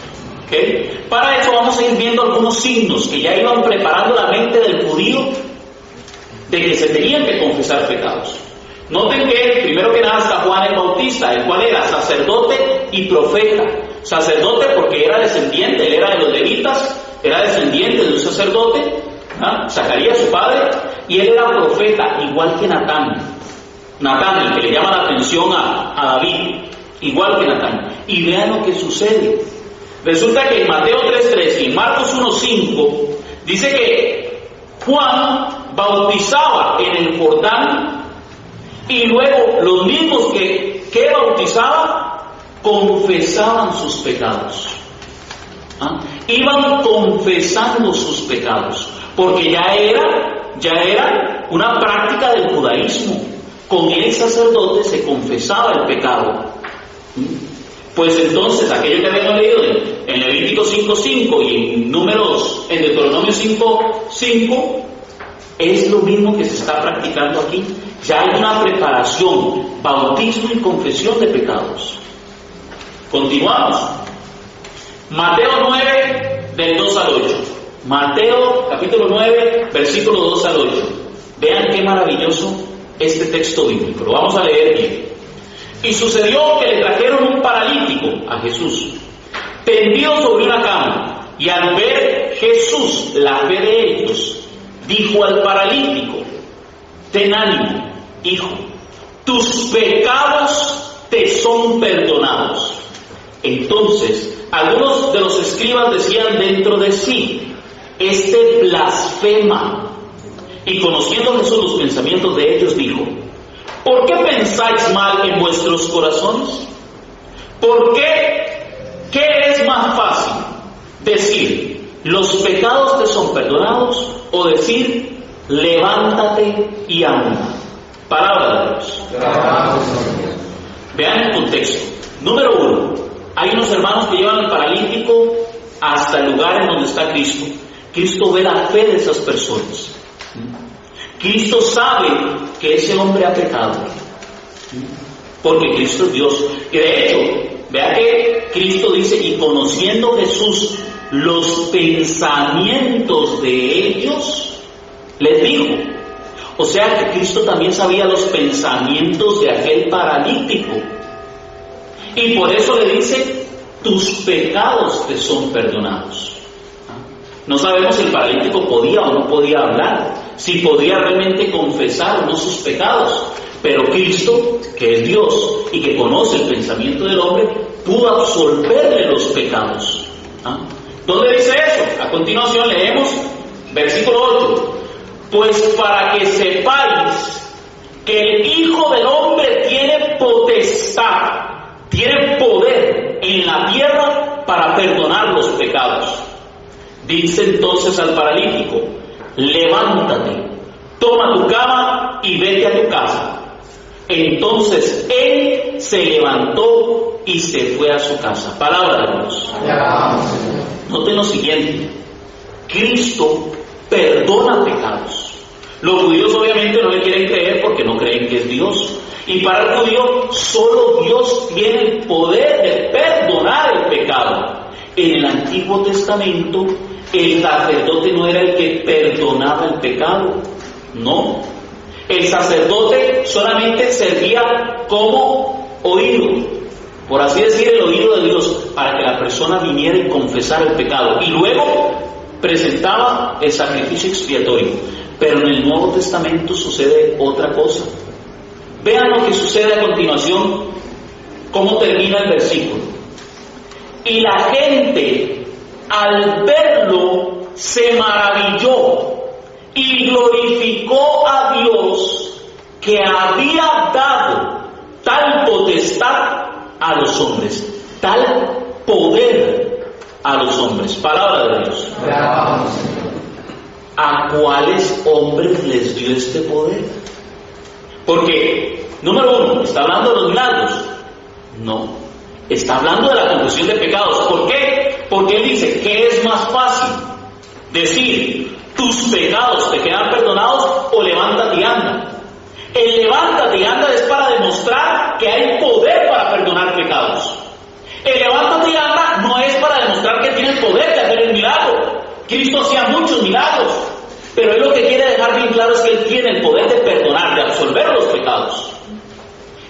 ¿Okay? Para eso vamos a ir viendo algunos signos que ya iban preparando la mente del judío de que se tenían que confesar pecados. Noten que primero que nada está Juan el Bautista, el cual era sacerdote y profeta. Sacerdote porque era descendiente, él era de los levitas, era descendiente de un sacerdote, Zacarías su padre, y él era profeta, igual que Natán, el que le llama la atención a David, igual que Natán. Y vean lo que sucede. Resulta que en Mateo 3:3 y en Marcos 1:5 dice que Juan bautizaba en el Jordán y luego los mismos que bautizaba confesaban sus pecados. Iban confesando sus pecados, porque ya era una práctica del judaísmo. Con el sacerdote se confesaba el pecado. Pues entonces, aquello que habíamos leído en Levítico 5:5 y en Deuteronomio 5:5, es lo mismo que se está practicando aquí. Ya hay una preparación, bautismo y confesión de pecados. Continuamos. Mateo 9, del 2 al 8. Mateo capítulo 9, versículo 2 al 8. Vean qué maravilloso este texto bíblico. Lo vamos a leer bien. Y sucedió que le trajeron un paralítico a Jesús, tendido sobre una cama, y al ver Jesús la fe de ellos, dijo al paralítico: ten ánimo, hijo, tus pecados te son perdonados. Entonces algunos de los escribas decían dentro de sí: este blasfema. Y conociendo Jesús los pensamientos de ellos, dijo: ¿por qué pensáis mal en vuestros corazones? ¿Por qué? ¿Qué es más fácil? Decir: los pecados te son perdonados, o decir: levántate y anda. Palabra de Dios. Vean el contexto. Número 1. Hay unos hermanos que llevan al paralítico hasta el lugar en donde está Cristo. Cristo ve la fe de esas personas. Cristo sabe que ese hombre ha pecado, porque Cristo es Dios. Y de hecho, vea que Cristo dice: y conociendo Jesús los pensamientos de ellos, les dijo. O sea que Cristo también sabía los pensamientos de aquel paralítico, y por eso le dice: tus pecados te son perdonados. No sabemos si el paralítico podía o no podía hablar, si podía realmente confesar o no sus pecados, pero Cristo, que es Dios y que conoce el pensamiento del hombre, pudo absolverle los pecados. ¿Dónde dice eso? A continuación leemos versículo 8. Pues para que sepáis que el Hijo del Hombre tiene potestad, tiene poder en la tierra para perdonar los pecados. Dice entonces al paralítico: levántate, toma tu cama y vete a tu casa. Entonces él se levantó y se fue a su casa. Palabra de Dios. Noten lo siguiente: Cristo perdona pecados. Los judíos obviamente no le quieren creer porque no creen que es Dios. Y para el judío solo Dios tiene el poder de perdonar el pecado. En el Antiguo Testamento el sacerdote no era el que perdonaba el pecado, no. El sacerdote solamente servía como oído, por así decir, el oído de Dios, para que la persona viniera y confesara el pecado, y luego presentaba el sacrificio expiatorio. Pero en el Nuevo Testamento sucede otra cosa. Vean lo que sucede a continuación, cómo termina el versículo. Y la gente, al verlo, se maravilló y glorificó a Dios, que había dado tal potestad a los hombres, tal poder a los hombres. Palabra de Dios. ¿A cuáles hombres les dio este poder? Porque, número 1, ¿está hablando de los milagros? No. Está hablando de la confesión de pecados. ¿Por qué? Porque él dice: ¿qué es más fácil? Decir: tus pecados te quedan perdonados, o levántate y anda. El levántate y anda es para demostrar que hay poder para perdonar pecados. El levántate y anda no es para demostrar que tienes poder de hacer el milagro. Cristo hacía muchos milagros, pero él lo que quiere dejar bien claro es que él tiene el poder de perdonar, de absolver los pecados.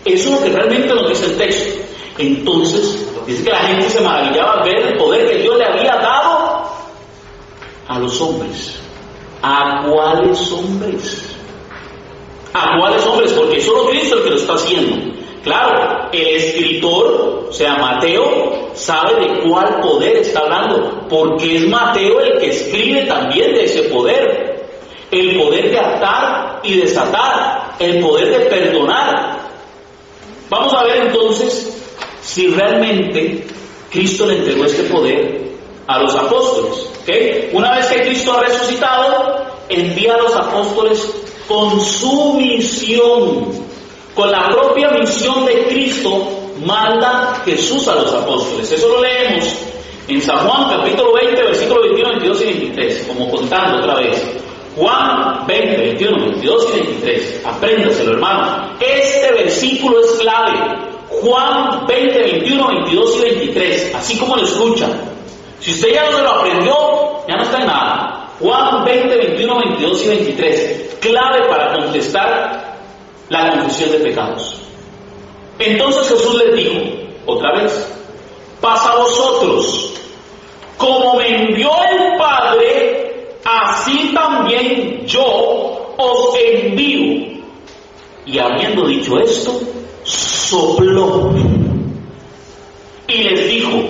Eso es lo que realmente nos dice el texto. Entonces, dice que la gente se maravillaba al ver el poder que Dios le había dado a los hombres. ¿A cuáles hombres? ¿A cuáles hombres? Porque solo Cristo es el que lo está haciendo. Claro, el escritor, o sea, Mateo, sabe de cuál poder está hablando, porque es Mateo el que escribe también de ese poder. El poder de atar y desatar, el poder de perdonar. Vamos a ver entonces si realmente Cristo le entregó este poder a los apóstoles. ¿Okay? Una vez que Cristo ha resucitado, envía a los apóstoles con su misión, con la propia misión de Cristo, manda Jesús a los apóstoles. Eso lo leemos en San Juan capítulo 20, versículo 21, 22 y 23, como contando otra vez. Juan 20, 21, 22 y 23. Apréndaselo, hermano. Este versículo es clave, Juan 20, 21, 22 y 23, así como lo escuchan. Si usted ya no se lo aprendió, ya no está en nada. Juan 20, 21, 22 y 23, clave para contestar la confesión de pecados. Entonces Jesús les dijo, otra vez, paz a vosotros, como me envió el Padre, así también yo os envío. Y habiendo dicho esto, sopló y les dijo,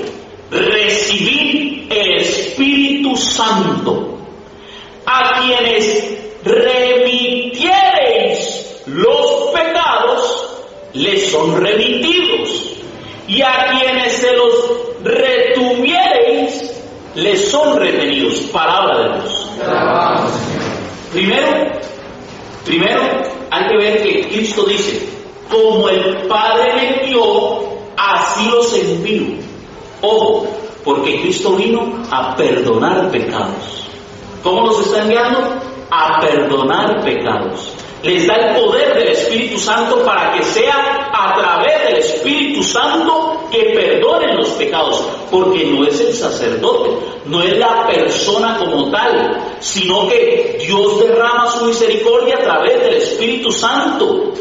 recibid el Espíritu Santo. A quienes remitiereis los pecados, les son remitidos, y a quienes se los retuviereis, les son retenidos. Palabra de Dios. Primero hay que ver que Cristo dice, como el Padre me envió, así los envío. Ojo, porque Cristo vino a perdonar pecados. ¿Cómo los está enviando? A perdonar pecados. Les da el poder del Espíritu Santo para que sea a través del Espíritu Santo que perdonen los pecados, porque no es el sacerdote, no es la persona como tal, sino que Dios derrama su misericordia a través del Espíritu Santo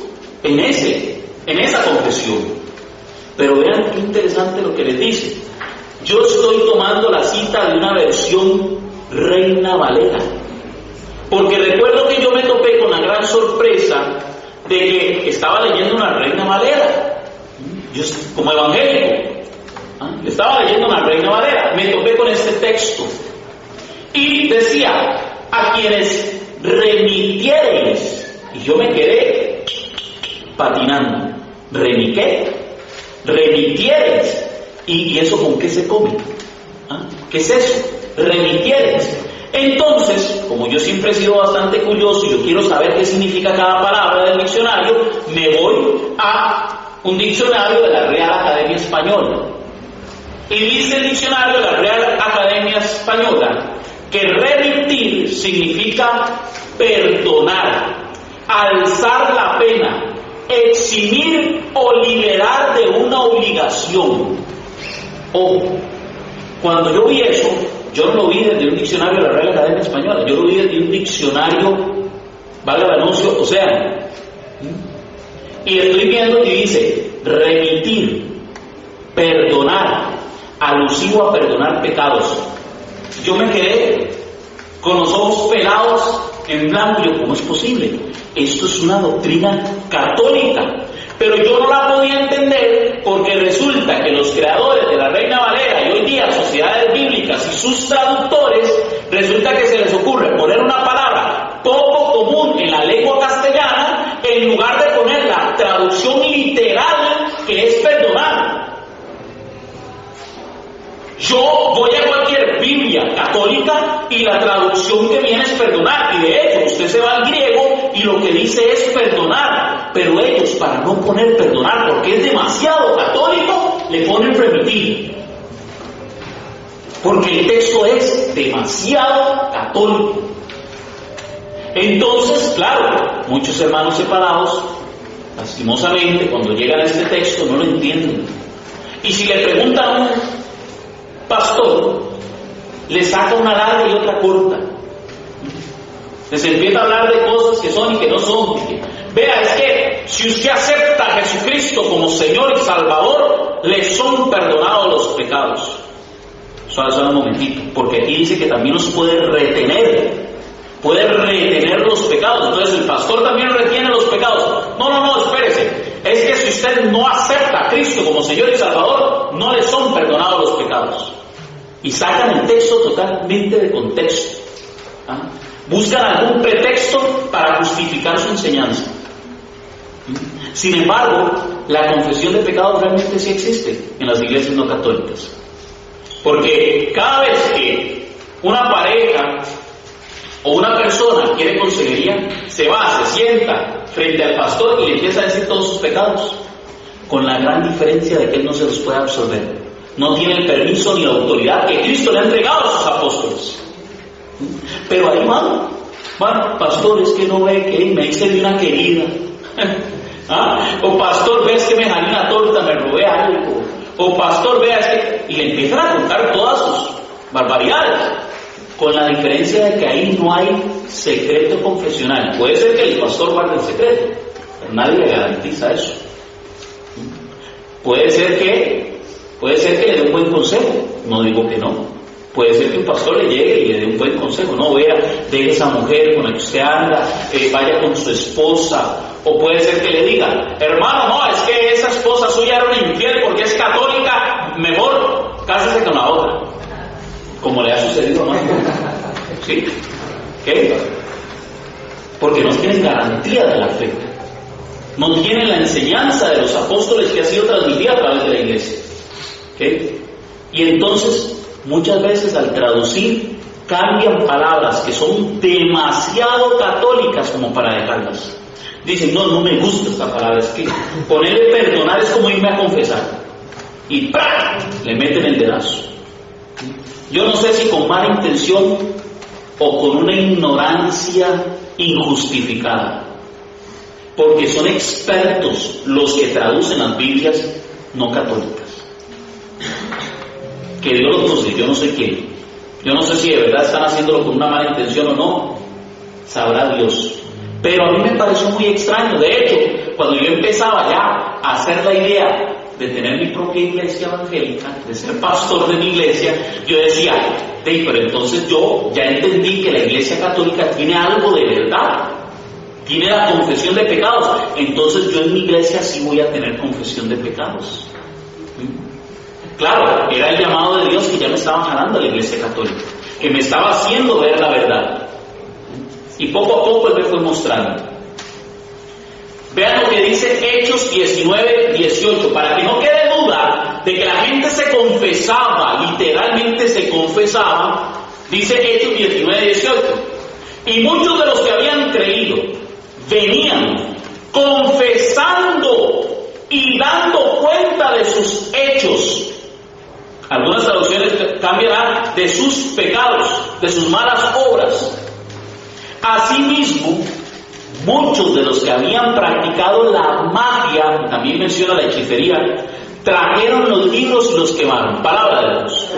en esa confesión. Pero vean qué interesante lo que les dice. Yo estoy tomando la cita de una versión Reina Valera, porque recuerdo que yo me topé con la gran sorpresa de que estaba leyendo una Reina Valera, yo como evangélico, estaba leyendo una Reina Valera, me topé con este texto y decía, a quienes remitiereis, y yo me quedé patinando. Remitiereis, y eso con qué se come, ¿qué es eso? Remitiereis. Entonces, como yo siempre he sido bastante curioso y yo quiero saber qué significa cada palabra del diccionario, me voy a un diccionario de la Real Academia Española. Y dice el diccionario de la Real Academia Española que remitir significa perdonar, alzar la pena, eximir o liberar de una obligación. Ojo, cuando yo vi eso, yo no lo vi desde un diccionario de la Real Academia Española, yo lo vi desde un diccionario, valga el anuncio, Océano. Y estoy viendo que dice remitir, perdonar, alusivo a perdonar pecados. Yo me quedé con los ojos pelados en blanco. Yo, ¿cómo es posible? Esto es una doctrina católica. Pero yo no la podía entender porque resulta que los creadores de la Reina Valera y hoy día sociedades bíblicas y sus traductores, resulta que se les ocurre poner una palabra poco común en la lengua castellana en lugar de poner la traducción literal que es perdonar. Yo voy a cualquier Biblia católica y la traducción que viene es perdonar, y de hecho usted se va al griego y lo que dice es perdonar, pero ellos, para no poner perdonar porque es demasiado católico, le ponen remitir, porque el texto es demasiado católico. Entonces, claro, muchos hermanos separados, lastimosamente, cuando llegan a este texto no lo entienden, y si le preguntan a un pastor, le saca una larga y otra corta, les empieza a hablar de cosas que son y que no son. Vea, es que si usted acepta a Jesucristo como Señor y Salvador, le son perdonados los pecados. Solo un momentito, porque aquí dice que también nos puede retener los pecados. Entonces el pastor también retiene los pecados. No, espérese, es que si usted no acepta a Cristo como Señor y Salvador, no le son perdonados los pecados. Y sacan el texto totalmente de contexto. Buscan algún pretexto para justificar su enseñanza. Sin embargo, la confesión de pecados realmente sí existe en las iglesias no católicas. Porque cada vez que una pareja o una persona quiere consejería, se va, se sienta frente al pastor y le empieza a decir todos sus pecados, con la gran diferencia de que él no se los puede absorber. No tiene el permiso ni la autoridad que Cristo le ha entregado a sus apóstoles. Pero ahí van, pastor, es que no ve que me dice de una querida. O pastor, ves que me jalé una torta, me robé algo. O pastor, veas que... Y le empiezan a contar todas sus barbaridades. Con la diferencia de que ahí no hay secreto confesional. Puede ser que el pastor guarde el secreto, pero nadie le garantiza eso. Puede ser que le dé un buen consejo, no digo que no. Puede ser que un pastor le llegue y le dé un buen consejo, no, vea, deje esa mujer con la que usted anda, vaya con su esposa. O puede ser que le diga, hermano, no, es que esa esposa suya era una infiel porque es católica, mejor cásese con la otra, como le ha sucedido a más. ¿Sí? ¿Qué? Porque no tienen garantía de la fe, no tienen la enseñanza de los apóstoles que ha sido transmitida a través de la iglesia. ¿Qué? Y entonces muchas veces al traducir cambian palabras que son demasiado católicas como para dejarlas. Dicen, no me gusta esta palabra, es que ponerle perdonar es como irme a confesar. Y ¡prá! Le meten el dedazo. Yo no sé si con mala intención o con una ignorancia injustificada, porque son expertos los que traducen las Biblias no católicas. Que Dios los juzgue, yo no sé quién. Yo no sé si de verdad están haciéndolo con una mala intención o no, sabrá Dios. Pero a mí me pareció muy extraño. De hecho, cuando yo empezaba ya a hacer la idea de tener mi propia iglesia evangélica, de ser pastor de mi iglesia, yo decía, pero entonces yo ya entendí que la iglesia católica tiene algo de verdad, tiene la confesión de pecados, entonces yo en mi iglesia sí voy a tener confesión de pecados. Claro, era el llamado de Dios que ya me estaba jalando a la iglesia católica, que me estaba haciendo ver la verdad. Y poco a poco Él me fue mostrando. Vean lo que dice Hechos 19:18, para que no quede duda de que la gente se confesaba, literalmente se confesaba. Dice Hechos 19:18, y muchos de los que habían creído venían confesando y dando cuenta de sus hechos. Algunas traducciones cambiarán de sus pecados, de sus malas obras. Asimismo, muchos de los que habían practicado la magia, también menciona la hechicería, trajeron los libros y los quemaron. Palabra de Dios.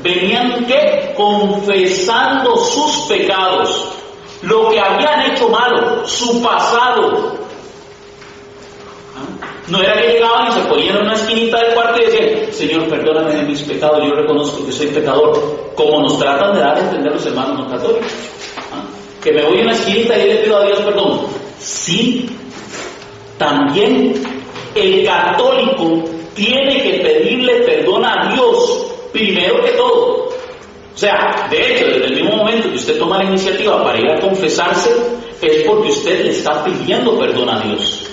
Venían ¿qué? Confesando sus pecados, lo que habían hecho malo, su pasado. No era que llegaban y se ponían en una esquinita del cuarto y decían, Señor, perdóname de mis pecados, yo reconozco que soy pecador, como nos tratan de dar a entender los hermanos no católicos. Que me voy a una esquinita y le pido a Dios perdón. Sí, también el católico tiene que pedirle perdón a Dios primero que todo. O sea, de hecho, desde el mismo momento que usted toma la iniciativa para ir a confesarse, es porque usted le está pidiendo perdón a Dios.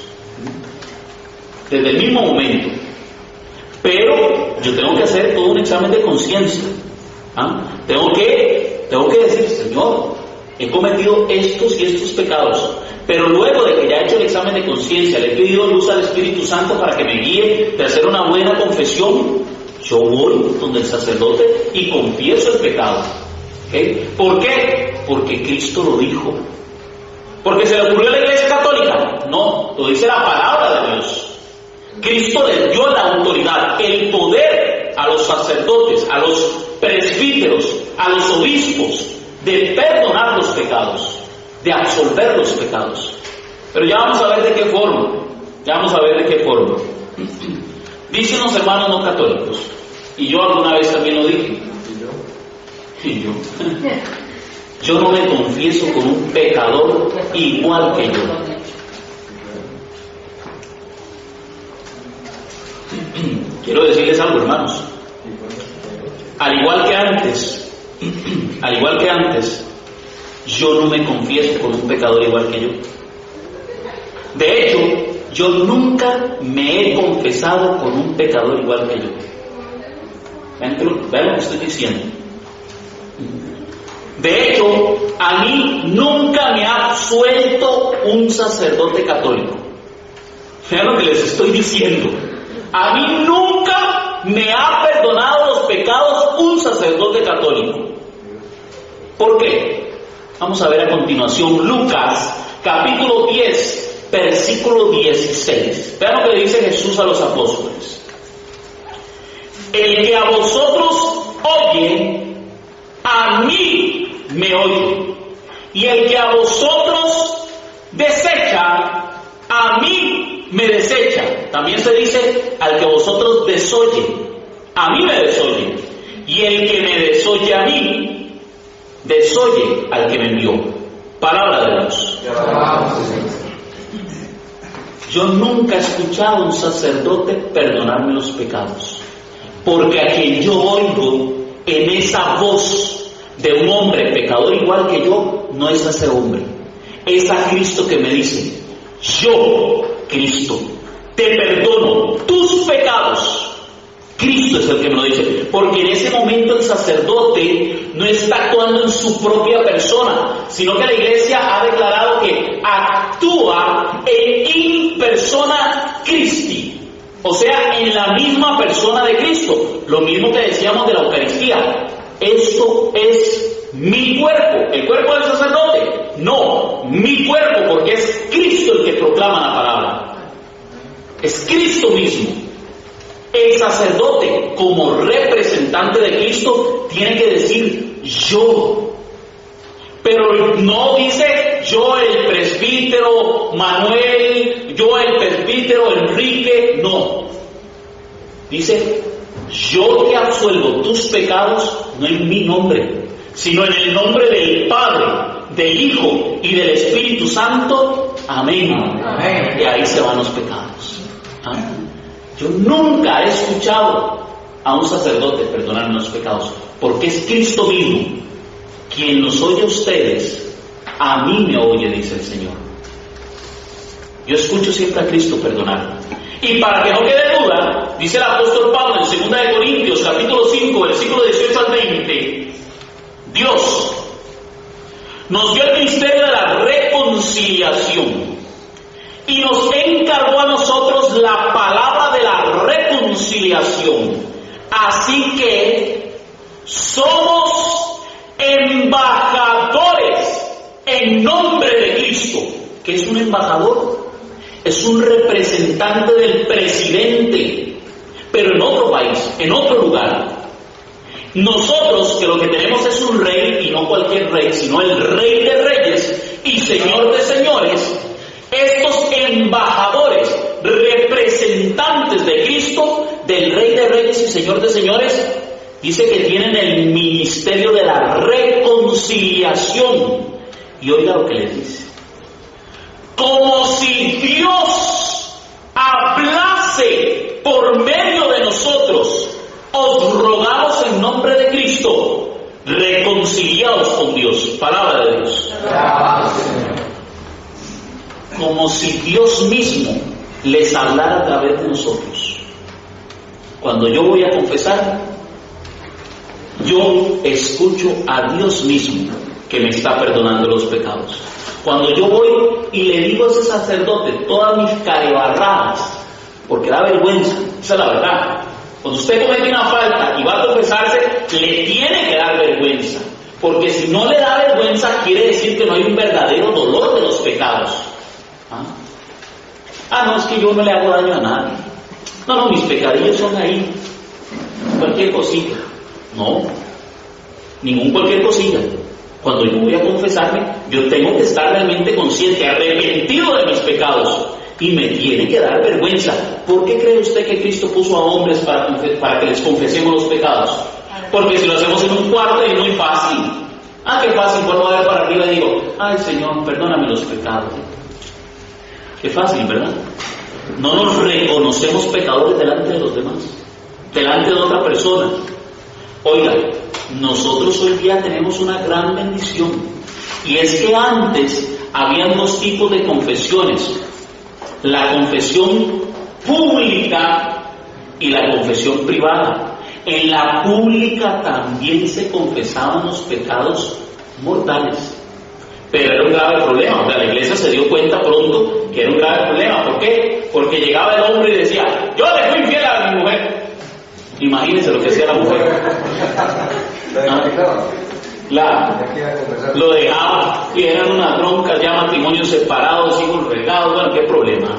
Desde el mismo momento. Pero yo tengo que hacer todo un examen de conciencia. Tengo que decir, Señor, he cometido estos y estos pecados, pero luego de que ya he hecho el examen de conciencia, le he pedido luz al Espíritu Santo para que me guíe de hacer una buena confesión, yo voy donde el sacerdote y confieso el pecado. ¿Okay? ¿Por qué? Porque Cristo lo dijo. ¿Porque se le ocurrió a la Iglesia Católica? No, lo dice la palabra de Dios. Cristo le dio la autoridad, el poder a los sacerdotes, a los presbíteros, a los obispos, de perdonar los pecados, de absolver los pecados. Pero ya vamos a ver de qué forma. Dicen los hermanos no católicos, y yo alguna vez también lo dije, yo no me confieso con un pecador igual que yo. Quiero decirles algo, hermanos. Al igual que antes, yo no me confieso con un pecador igual que yo. De hecho, yo nunca me he confesado con un pecador igual que yo. Vean lo que estoy diciendo. De hecho, a mí nunca me ha absuelto un sacerdote católico. Vean lo que les estoy diciendo. A mí nunca me ha perdonado los pecados un sacerdote católico. ¿Por qué? Vamos a ver a continuación Lucas, capítulo 10, versículo 16. Vean lo que dice Jesús a los apóstoles. El que a vosotros oye, a mí me oye. Y el que a vosotros desecha, a mí me desecha. También se dice al que vosotros desoye, a mí me desoye. Y el que me desoye a mí, desoye al que me envió. Palabra de Dios. Yo nunca he escuchado a un sacerdote perdonarme los pecados, porque a quien yo oigo en esa voz de un hombre pecador igual que yo, no es a ese hombre, es a Cristo que me dice: yo, Cristo, te perdono tus pecados. Cristo es el que me lo dice, porque en ese momento el sacerdote no está actuando en su propia persona, sino que la iglesia ha declarado que actúa in persona Christi, o sea, en la misma persona de Cristo. Lo mismo que decíamos de la Eucaristía: esto es mi cuerpo. ¿El cuerpo del sacerdote? No, mi cuerpo, porque es Cristo el que proclama la palabra, es Cristo mismo. El sacerdote, como representante de Cristo, tiene que decir yo. Pero no dice yo el presbítero Manuel, yo el presbítero Enrique, no. Dice: yo te absuelvo tus pecados, no en mi nombre, sino en el nombre del Padre, del Hijo y del Espíritu Santo. Amén. Amén. Y ahí se van los pecados. ¿Ah? Yo nunca he escuchado a un sacerdote perdonar los pecados, porque es Cristo mismo quien los oye a ustedes, a mí me oye, dice el Señor. Yo escucho siempre a Cristo perdonar. Y para que no quede duda, dice el apóstol Pablo en 2 de Corintios, capítulo 5, versículo 18 al 20, Dios nos dio el ministerio de la reconciliación y nos encargó a nosotros la palabra de la reconciliación. Así que somos embajadores en nombre de Cristo. ¿Qué es un embajador? Es un representante del presidente, pero en otro país, en otro lugar. Nosotros, que lo que tenemos es un rey, y no cualquier rey, sino el Rey de Reyes y Señor de Señores, estos embajadores, representantes de Cristo, del Rey de Reyes y Señor de Señores, dice que tienen el ministerio de la reconciliación. Y oiga lo que les dice: como si Dios hablase por medio de nosotros, os rogamos en nombre de Cristo, reconciliados con Dios. Palabra de Dios. Como si Dios mismo les hablara a través de nosotros. Cuando yo voy a confesar, yo escucho a Dios mismo que me está perdonando los pecados. Cuando yo voy y le digo a ese sacerdote todas mis carebarradas, porque da vergüenza, esa es la verdad. Cuando usted comete una falta y va a confesarse, le tiene que dar vergüenza, porque si no le da vergüenza, quiere decir que no hay un verdadero dolor de los pecados. No, es que yo no le hago daño a nadie. No, mis pecadillos son ahí, cualquier cosita. No, ningún cualquier cosita. Cuando yo voy a confesarme, yo tengo que estar realmente consciente, arrepentido de mis pecados, y me tiene que dar vergüenza. ¿Por qué cree usted que Cristo puso a hombres para que les confesemos los pecados? Porque si lo hacemos en un cuarto es muy fácil. Qué fácil, vuelvo a ver para arriba y digo: ay Señor, perdóname los pecados. Qué fácil, ¿verdad? No nos reconocemos pecadores delante de los demás, delante de otra persona. Oiga, nosotros hoy día tenemos una gran bendición, y es que antes habían dos tipos de confesiones: la confesión pública y la confesión privada. En la pública también se confesaban los pecados mortales, pero era un grave problema. O sea, la iglesia se dio cuenta pronto que era un grave problema. ¿Por qué? Porque llegaba el hombre y decía: yo le fui infiel a mi mujer. Imagínense lo que hacía la mujer. lo dejaban y eran unas broncas, ya matrimonios separados, hijos regados, bueno, qué problema.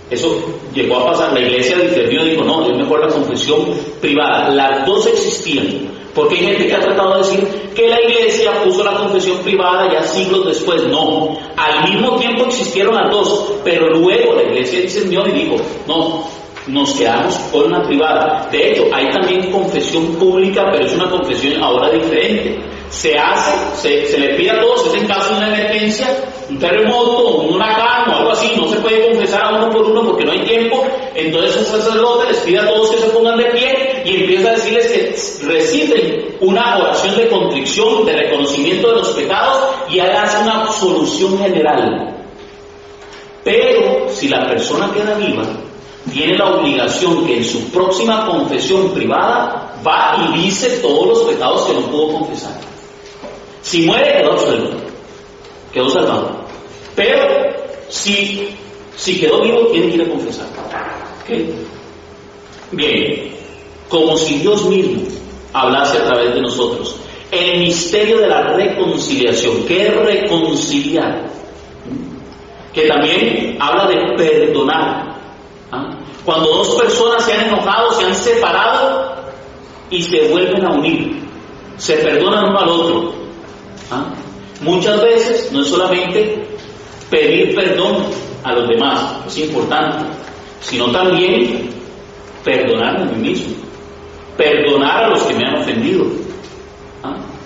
Eso llegó a pasar, la iglesia intervino y dijo, no, es mejor la confesión privada. Las dos existían, porque hay gente que ha tratado de decir que la iglesia puso la confesión privada ya siglos después. No, al mismo tiempo existieron las dos, pero luego la iglesia discernió y dijo, no, nos quedamos con la privada. De hecho, hay también confesión pública, pero es una confesión ahora diferente. Se le pide a todos, es en caso de una emergencia, un terremoto, un huracán o algo así, no se puede confesar a uno por uno porque no hay tiempo. Entonces un sacerdote les pide a todos que se pongan de pie y empieza a decirles que reciten una oración de contrición, de reconocimiento de los pecados, y él hace una absolución general. Pero si la persona queda viva, tiene la obligación que en su próxima confesión privada va y dice todos los pecados que no pudo confesar. Si muere, quedó absuelto, quedó salvado. Pero si quedó vivo, tiene que ir a confesar. ¿Okay? Bien, como si Dios mismo hablase a través de nosotros. El misterio de la reconciliación. ¿Qué es reconciliar? Que también habla de perdonar. Cuando dos personas se han enojado, se han separado y se vuelven a unir, se perdonan uno al otro. Muchas veces no es solamente pedir perdón a los demás, es importante, sino también perdonarme a mí mismo, perdonar a los que me han ofendido,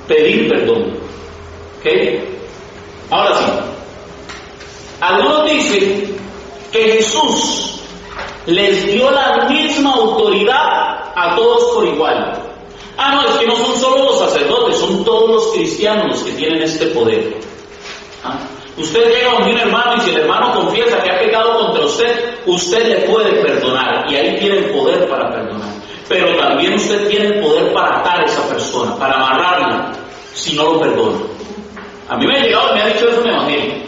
pedir perdón. ¿Okay? Ahora sí, algunos dicen que Jesús les dio la misma autoridad a todos por igual. No, es que no son solo los sacerdotes, son todos los cristianos los que tienen este poder. Usted llega a un hermano y si el hermano confiesa que ha pecado contra usted le puede perdonar, y ahí tiene el poder para perdonar. Pero también usted tiene el poder para atar a esa persona, para amarrarla, si no lo perdona. A mí me ha llegado y me ha dicho eso en el Evangelio.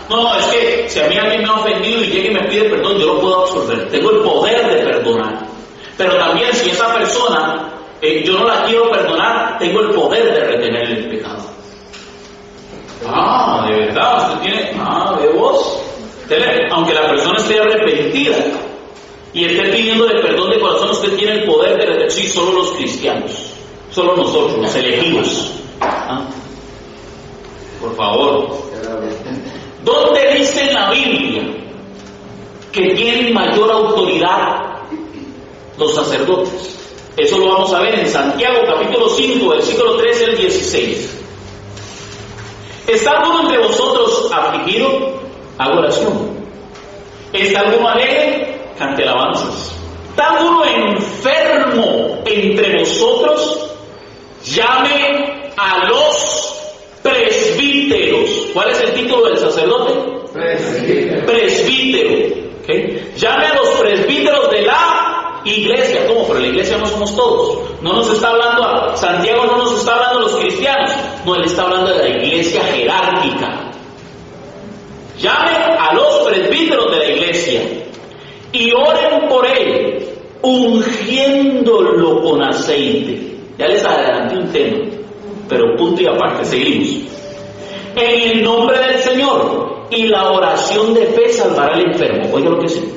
No, es que si a mí alguien me ha ofendido y llega y me pide perdón, yo lo puedo absorber, tengo el poder de perdonar. Pero también si esa persona yo no la quiero perdonar, tengo el poder de retener el pecado. De verdad, usted tiene, de vos. Aunque la persona esté arrepentida y esté pidiendo de perdón de corazón, usted tiene el poder de retener. Sí, solo los cristianos, solo nosotros, los elegidos. Por favor. ¿Dónde dice en la Biblia que tienen mayor autoridad los sacerdotes? Eso lo vamos a ver en Santiago capítulo 5, versículo 13 al 16. ¿Está alguno entre vosotros afligido? Haga oración. ¿Está alguno alegre? Cante alabanzas. ¿Está alguno enfermo entre vosotros? Llame a los presbíteros. ¿Cuál es el título del sacerdote? Presbítero. ¿Okay? Llame a los presbíteros de la iglesia. ¿Cómo? Pero la iglesia no somos todos. No nos está hablando Santiago no nos está hablando de los cristianos. No, él está hablando de la iglesia jerárquica. Llame a los presbíteros de la iglesia y oren por él, ungiéndolo con aceite. Ya les adelanté un tema, pero punto y aparte, seguimos. En el nombre del Señor, y la oración de fe salvará al enfermo. Oiga lo que sí.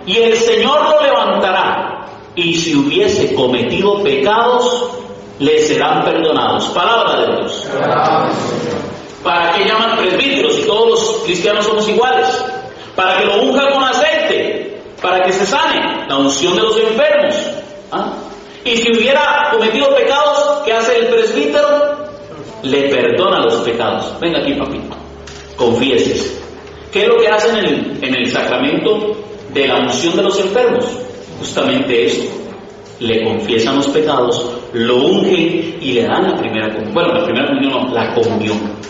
Y el Señor lo levantará, y si hubiese cometido pecados, le serán perdonados. Palabra de Dios. ¿Para qué llaman presbíteros si todos los cristianos somos iguales? Para que lo unjan con aceite, para que se sane, la unción de los enfermos. Y si hubiera cometido pecados, ¿qué hace el presbítero? Le perdona los pecados. Venga aquí, papito, confiésese. ¿Qué es lo que hacen en el sacramento de la unción de los enfermos? Justamente eso. Le confiesan los pecados, lo ungen y le dan la primera comunión. Bueno, la primera comunión no, la comunión.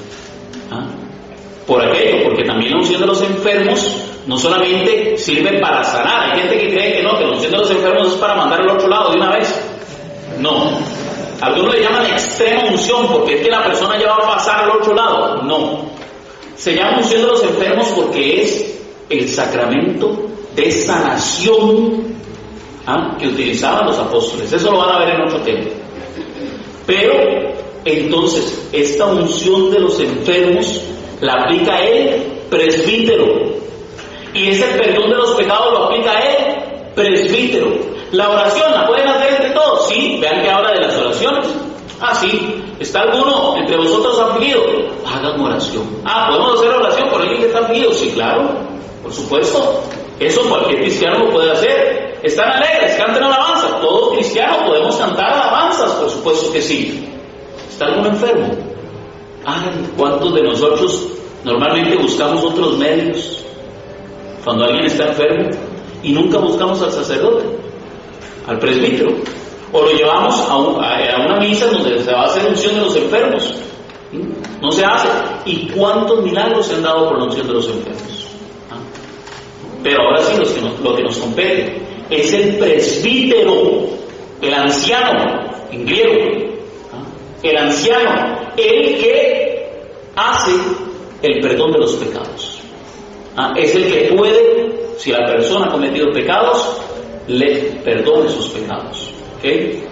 Por aquello, porque también la unción de los enfermos no solamente sirve para sanar. Hay gente que cree que no, que la unción de los enfermos es para mandar al otro lado de una vez. No. Algunos le llaman extrema unción porque es que la persona ya va a pasar al otro lado. No. Se llama unción de los enfermos porque es el sacramento de sanación que utilizaban los apóstoles. Eso lo van a ver en otro tema. Pero Entonces, esta unción de los enfermos la aplica el presbítero. Y ese perdón de los pecados lo aplica el presbítero. La oración la pueden hacer entre todos. Sí, vean que habla de las oraciones. Ah, sí, ¿está alguno entre vosotros afligido? Hagan oración. Ah, ¿podemos hacer oración por alguien que está afligido? Sí, claro, por supuesto. Eso cualquier cristiano lo puede hacer. ¿Están alegres? Canten alabanza. Todo cristiano podemos cantar alabanzas, por supuesto que sí. ¿Está alguno enfermo? Ay, ¿cuántos de nosotros normalmente buscamos otros medios cuando alguien está enfermo y nunca buscamos al sacerdote, al presbítero? O lo llevamos a una misa donde se va a hacer unción de los enfermos. No se hace. ¿Y cuántos milagros se han dado por la unción de los enfermos? Pero ahora sí, lo que nos compete es el presbítero, el anciano, en griego. El anciano, el que hace el perdón de los pecados. Es el que puede, si la persona ha cometido pecados, le perdone sus pecados. ¿Okay?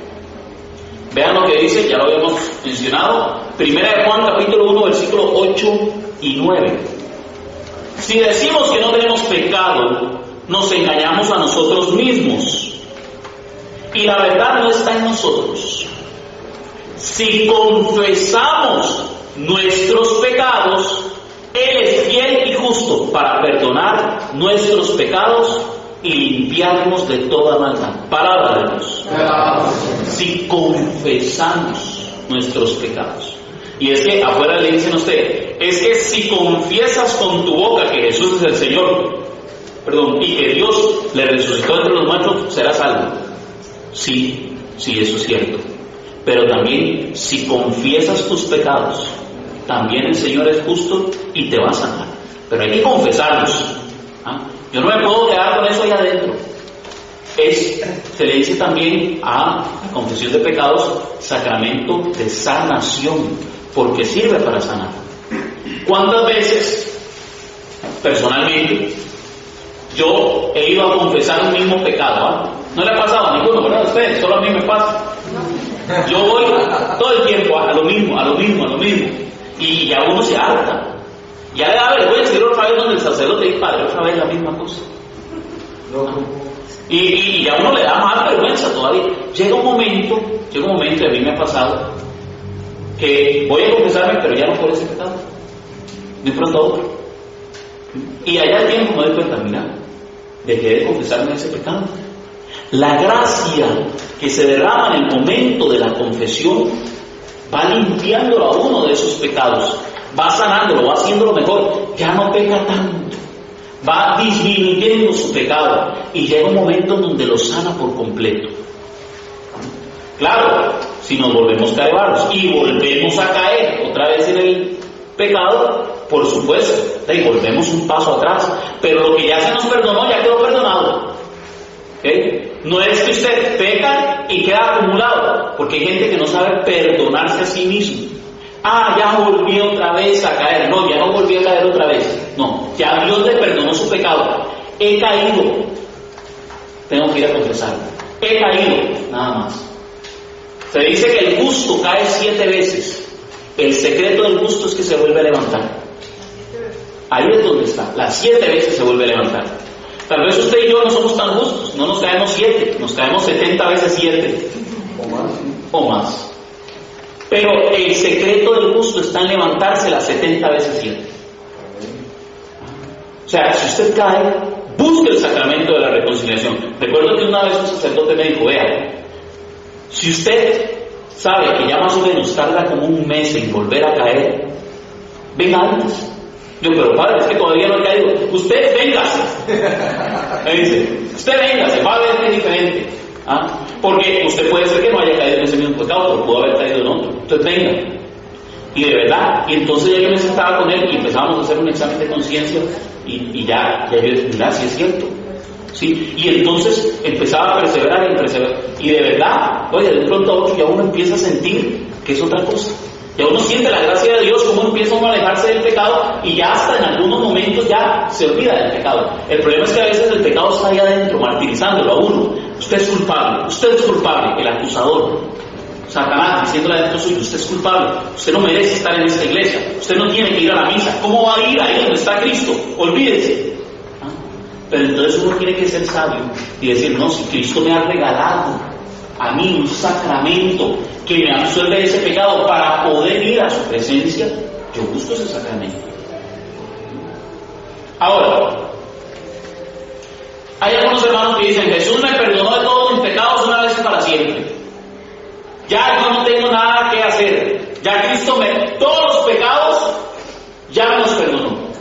Vean lo que dice, ya lo habíamos mencionado, 1 Juan capítulo 1, versículos 8 y 9. Si decimos que no tenemos pecado, nos engañamos a nosotros mismos, y la verdad no está en nosotros. Si confesamos nuestros pecados, Él es fiel y justo para perdonar nuestros pecados y limpiarnos de toda maldad. Palabra de Dios. Si confesamos nuestros pecados. Y es que afuera le dicen a usted, es que si confiesas con tu boca que Jesús es el Señor, y que Dios le resucitó entre los muertos, serás salvo. Sí, eso es cierto. Pero también, si confiesas tus pecados, también el Señor es justo y te va a sanar. Pero hay que confesarlos. Yo no me puedo quedar con eso ahí adentro. Se le dice también a la confesión de pecados sacramento de sanación, porque sirve para sanar. ¿Cuántas veces, personalmente, yo he ido a confesar un mismo pecado? No le ha pasado a ninguno, ¿verdad? A ustedes, solo a mí me pasa. Yo voy todo el tiempo a lo mismo, y ya uno se harta. Ya le da vergüenza ir otra vez donde el sacerdote dice, padre, otra vez la misma cosa. Y a uno le da más vergüenza todavía. Llega un momento, y a mí me ha pasado, que voy a confesarme, pero ya no por ese pecado, de pronto a otro. Y allá al tiempo me doy cuenta, mira, dejé de confesarme ese pecado. La gracia que se derrama en el momento de la confesión va limpiándolo a uno de esos pecados, va sanándolo, va haciéndolo mejor, ya no peca tanto, va disminuyendo su pecado y llega un momento en donde lo sana por completo. Claro, si nos volvemos carevaros y volvemos a caer otra vez en el pecado, por supuesto, y volvemos un paso atrás, pero lo que ya se nos perdonó ya quedó perdonado. ¿Okay? No es que usted peca y queda acumulado, porque hay gente que no sabe perdonarse a sí mismo. Ya volví otra vez a caer. No, ya no volví a caer otra vez. No, ya Dios le perdonó su pecado. He caído, tengo que ir a confesarlo. He caído, nada más. Se dice que el justo cae 7 veces. El secreto del justo es que se vuelve a levantar. Ahí es donde está. Las 7 veces se vuelve a levantar. Tal vez usted y yo no somos tan justos, no nos caemos 7, nos caemos 70 veces 7 o más. Pero el secreto del justo está en levantarse las 70 veces 7. O sea, si usted cae, busque el sacramento de la reconciliación. Recuerdo que una vez un sacerdote me dijo, vea, si usted sabe que ya más o menos tarda como un mes en volver a caer, venga antes. Yo, pero padre, es que todavía no he caído. Usted véngase. Me dice, usted véngase, va a ver que es diferente. Porque usted puede ser que no haya caído en ese mismo pecado, pero pudo haber caído en otro. Entonces venga. Y de verdad, y entonces ya yo me sentaba con él y empezábamos a hacer un examen de conciencia y ya yo dije, mira, sí es cierto. ¿Sí? Y entonces empezaba a perseverar. Y de verdad, oye, de un pronto a otro ya uno empieza a sentir que es otra cosa. Ya uno siente la gracia de Dios, como empieza a alejarse del pecado y ya hasta en algunos momentos ya se olvida del pecado. El problema es que a veces el pecado está ahí adentro, martirizándolo a uno. Usted es culpable, el acusador. Satanás diciéndole adentro suyo: usted es culpable, usted no merece estar en esta iglesia, usted no tiene que ir a la misa, ¿cómo va a ir ahí donde está Cristo? Olvídese. Pero entonces uno tiene que ser sabio y decir: no, si Cristo me ha regalado a mí un sacramento que me absuelve de ese pecado para poder ir a su presencia, yo busco ese sacramento. Ahora, hay algunos hermanos que dicen: Jesús me perdonó de todos mis pecados una vez y para siempre. Ya yo no tengo nada que hacer. Ya Cristo todos los pecados ya me los perdonó.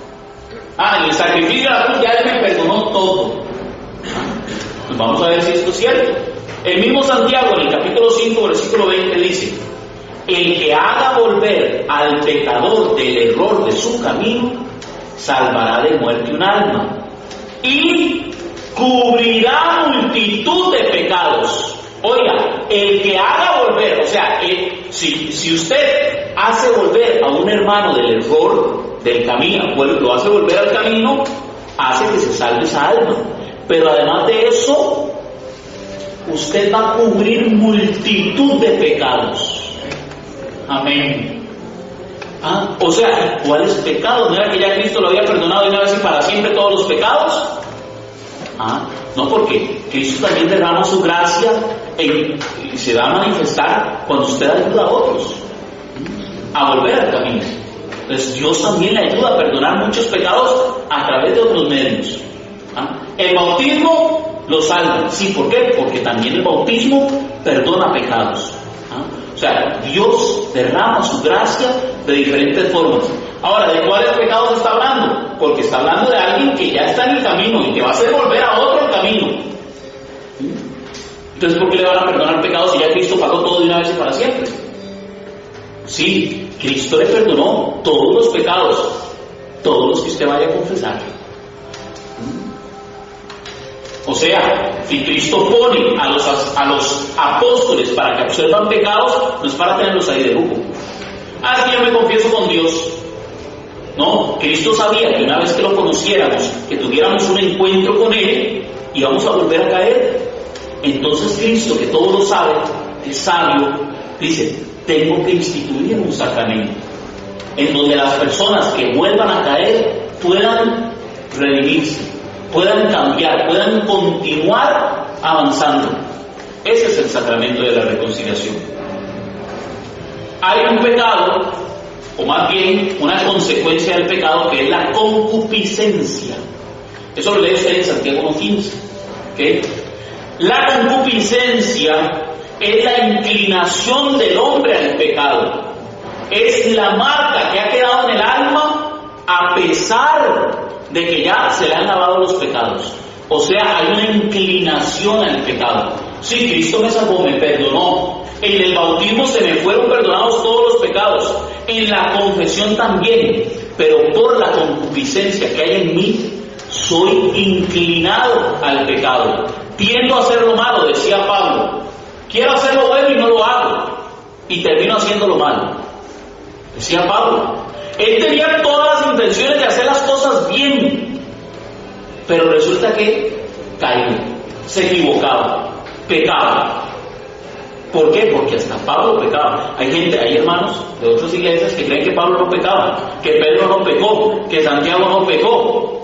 En el sacrificio de la cruz ya Él me perdonó todo. Pues vamos a ver si esto es cierto. El mismo Santiago, en el capítulo 5, versículo 20, dice: el que haga volver al pecador del error de su camino, salvará de muerte un alma y cubrirá multitud de pecados. Oiga, el que haga volver, o sea, si usted hace volver a un hermano del error del camino, lo hace volver al camino, hace que se salve esa alma. Pero además de eso, usted va a cubrir multitud de pecados. Amén. O sea, ¿cuáles pecados? ¿No era que ya Cristo lo había perdonado de una vez y para siempre todos los pecados? No, porque Cristo también derrama su gracia y se va a manifestar cuando usted ayuda a otros a volver al camino. Entonces Dios también le ayuda a perdonar muchos pecados a través de otros medios. El bautismo lo salva. Sí, ¿por qué? Porque también el bautismo perdona pecados. O sea, Dios derrama su gracia de diferentes formas. Ahora, ¿de cuáles pecados está hablando? Porque está hablando de alguien que ya está en el camino y que va a hacer volver a otro el camino. Entonces, ¿por qué le van a perdonar pecados si ya Cristo pagó todo de una vez y para siempre? Sí, Cristo le perdonó todos los pecados, todos los que usted vaya a confesar. O sea, si Cristo pone a los apóstoles para que absuelvan pecados, no es para tenerlos ahí de lujo. Es que yo me confieso con Dios. No, Cristo sabía que una vez que lo conociéramos, que tuviéramos un encuentro con Él, íbamos a volver a caer. Entonces Cristo, que todo lo sabe, es sabio, dice: tengo que instituir un sacramento en donde las personas que vuelvan a caer puedan redimirse, puedan cambiar, puedan continuar avanzando. Ese es el sacramento de la reconciliación. Hay un pecado, o más bien una consecuencia del pecado, que es la concupiscencia. Eso lo lee usted en Santiago 1:15. ¿Okay? La concupiscencia es la inclinación del hombre al pecado. Es la marca que ha quedado en el alma a pesar de que ya se le han lavado los pecados. O sea, hay una inclinación al pecado. Sí, Cristo me salvó, me perdonó. En el bautismo se me fueron perdonados todos los pecados. En la confesión también. Pero por la concupiscencia que hay en mí, soy inclinado al pecado. Tiendo a hacer lo malo, decía Pablo. Quiero hacer lo bueno y no lo hago. Y termino haciendo lo malo. Decía Pablo. Él tenía todas las intenciones de hacer las cosas bien, pero resulta que caía, se equivocaba, pecaba. ¿Por qué? Porque hasta Pablo pecaba. Hay hermanos de otras iglesias que creen que Pablo no pecaba, que Pedro no pecó, que Santiago no pecó.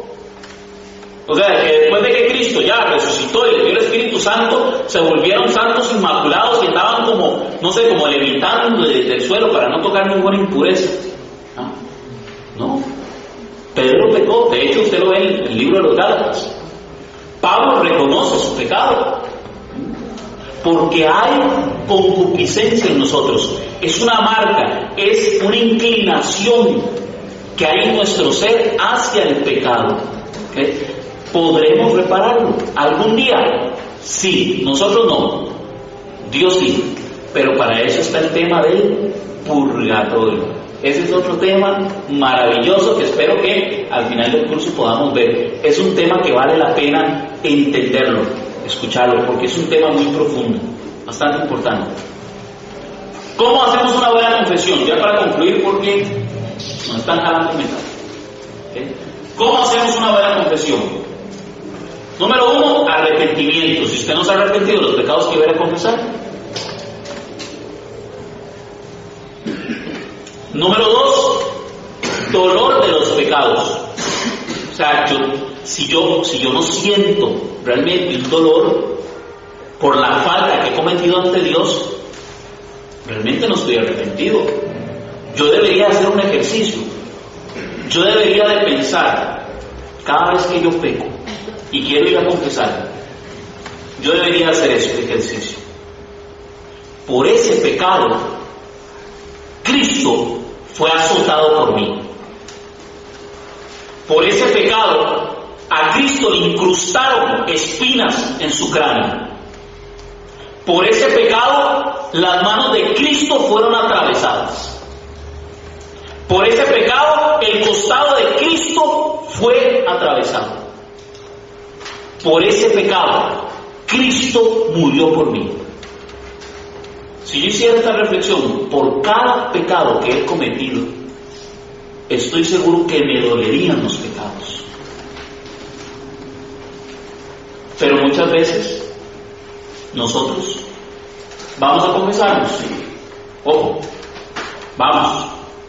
O sea, que después de que Cristo ya resucitó y le dio el Espíritu Santo, se volvieron santos inmaculados y andaban como, no sé, como levitando del suelo para no tocar ninguna impureza. No, Pedro pecó. De hecho, usted lo ve en el libro de los Gálatas. Pablo reconoce su pecado porque hay concupiscencia en nosotros. Es una marca, es una inclinación que hay en nuestro ser hacia el pecado. ¿Okay? ¿Podremos repararlo algún día? Sí, nosotros no, Dios sí. Pero para eso está el tema del purgatorio. Ese es otro tema maravilloso que espero que al final del curso podamos ver. Es un tema que vale la pena entenderlo, escucharlo, porque es un tema muy profundo, bastante importante. ¿Cómo hacemos una buena confesión? Ya para concluir, porque nos están jalando metal. ¿Okay? ¿Cómo hacemos una buena confesión? Número 1, arrepentimiento. Si usted no se ha arrepentido de los pecados que iba a confesar, Número 2, dolor de los pecados. O sea, si yo no siento realmente un dolor por la falta que he cometido ante Dios, realmente no estoy arrepentido. Yo debería hacer un ejercicio. Yo debería de pensar, cada vez que yo peco y quiero ir a confesar, yo debería hacer ese ejercicio. Por ese pecado, Cristo fue azotado por mí. Por ese pecado, a Cristo le incrustaron espinas en su cráneo. Por ese pecado, las manos de Cristo fueron atravesadas. Por ese pecado, el costado de Cristo fue atravesado. Por ese pecado, Cristo murió por mí. Si yo hiciera esta reflexión, por cada pecado que he cometido, estoy seguro que me dolerían los pecados. Pero muchas veces, nosotros vamos a confesarnos. Ojo, vamos,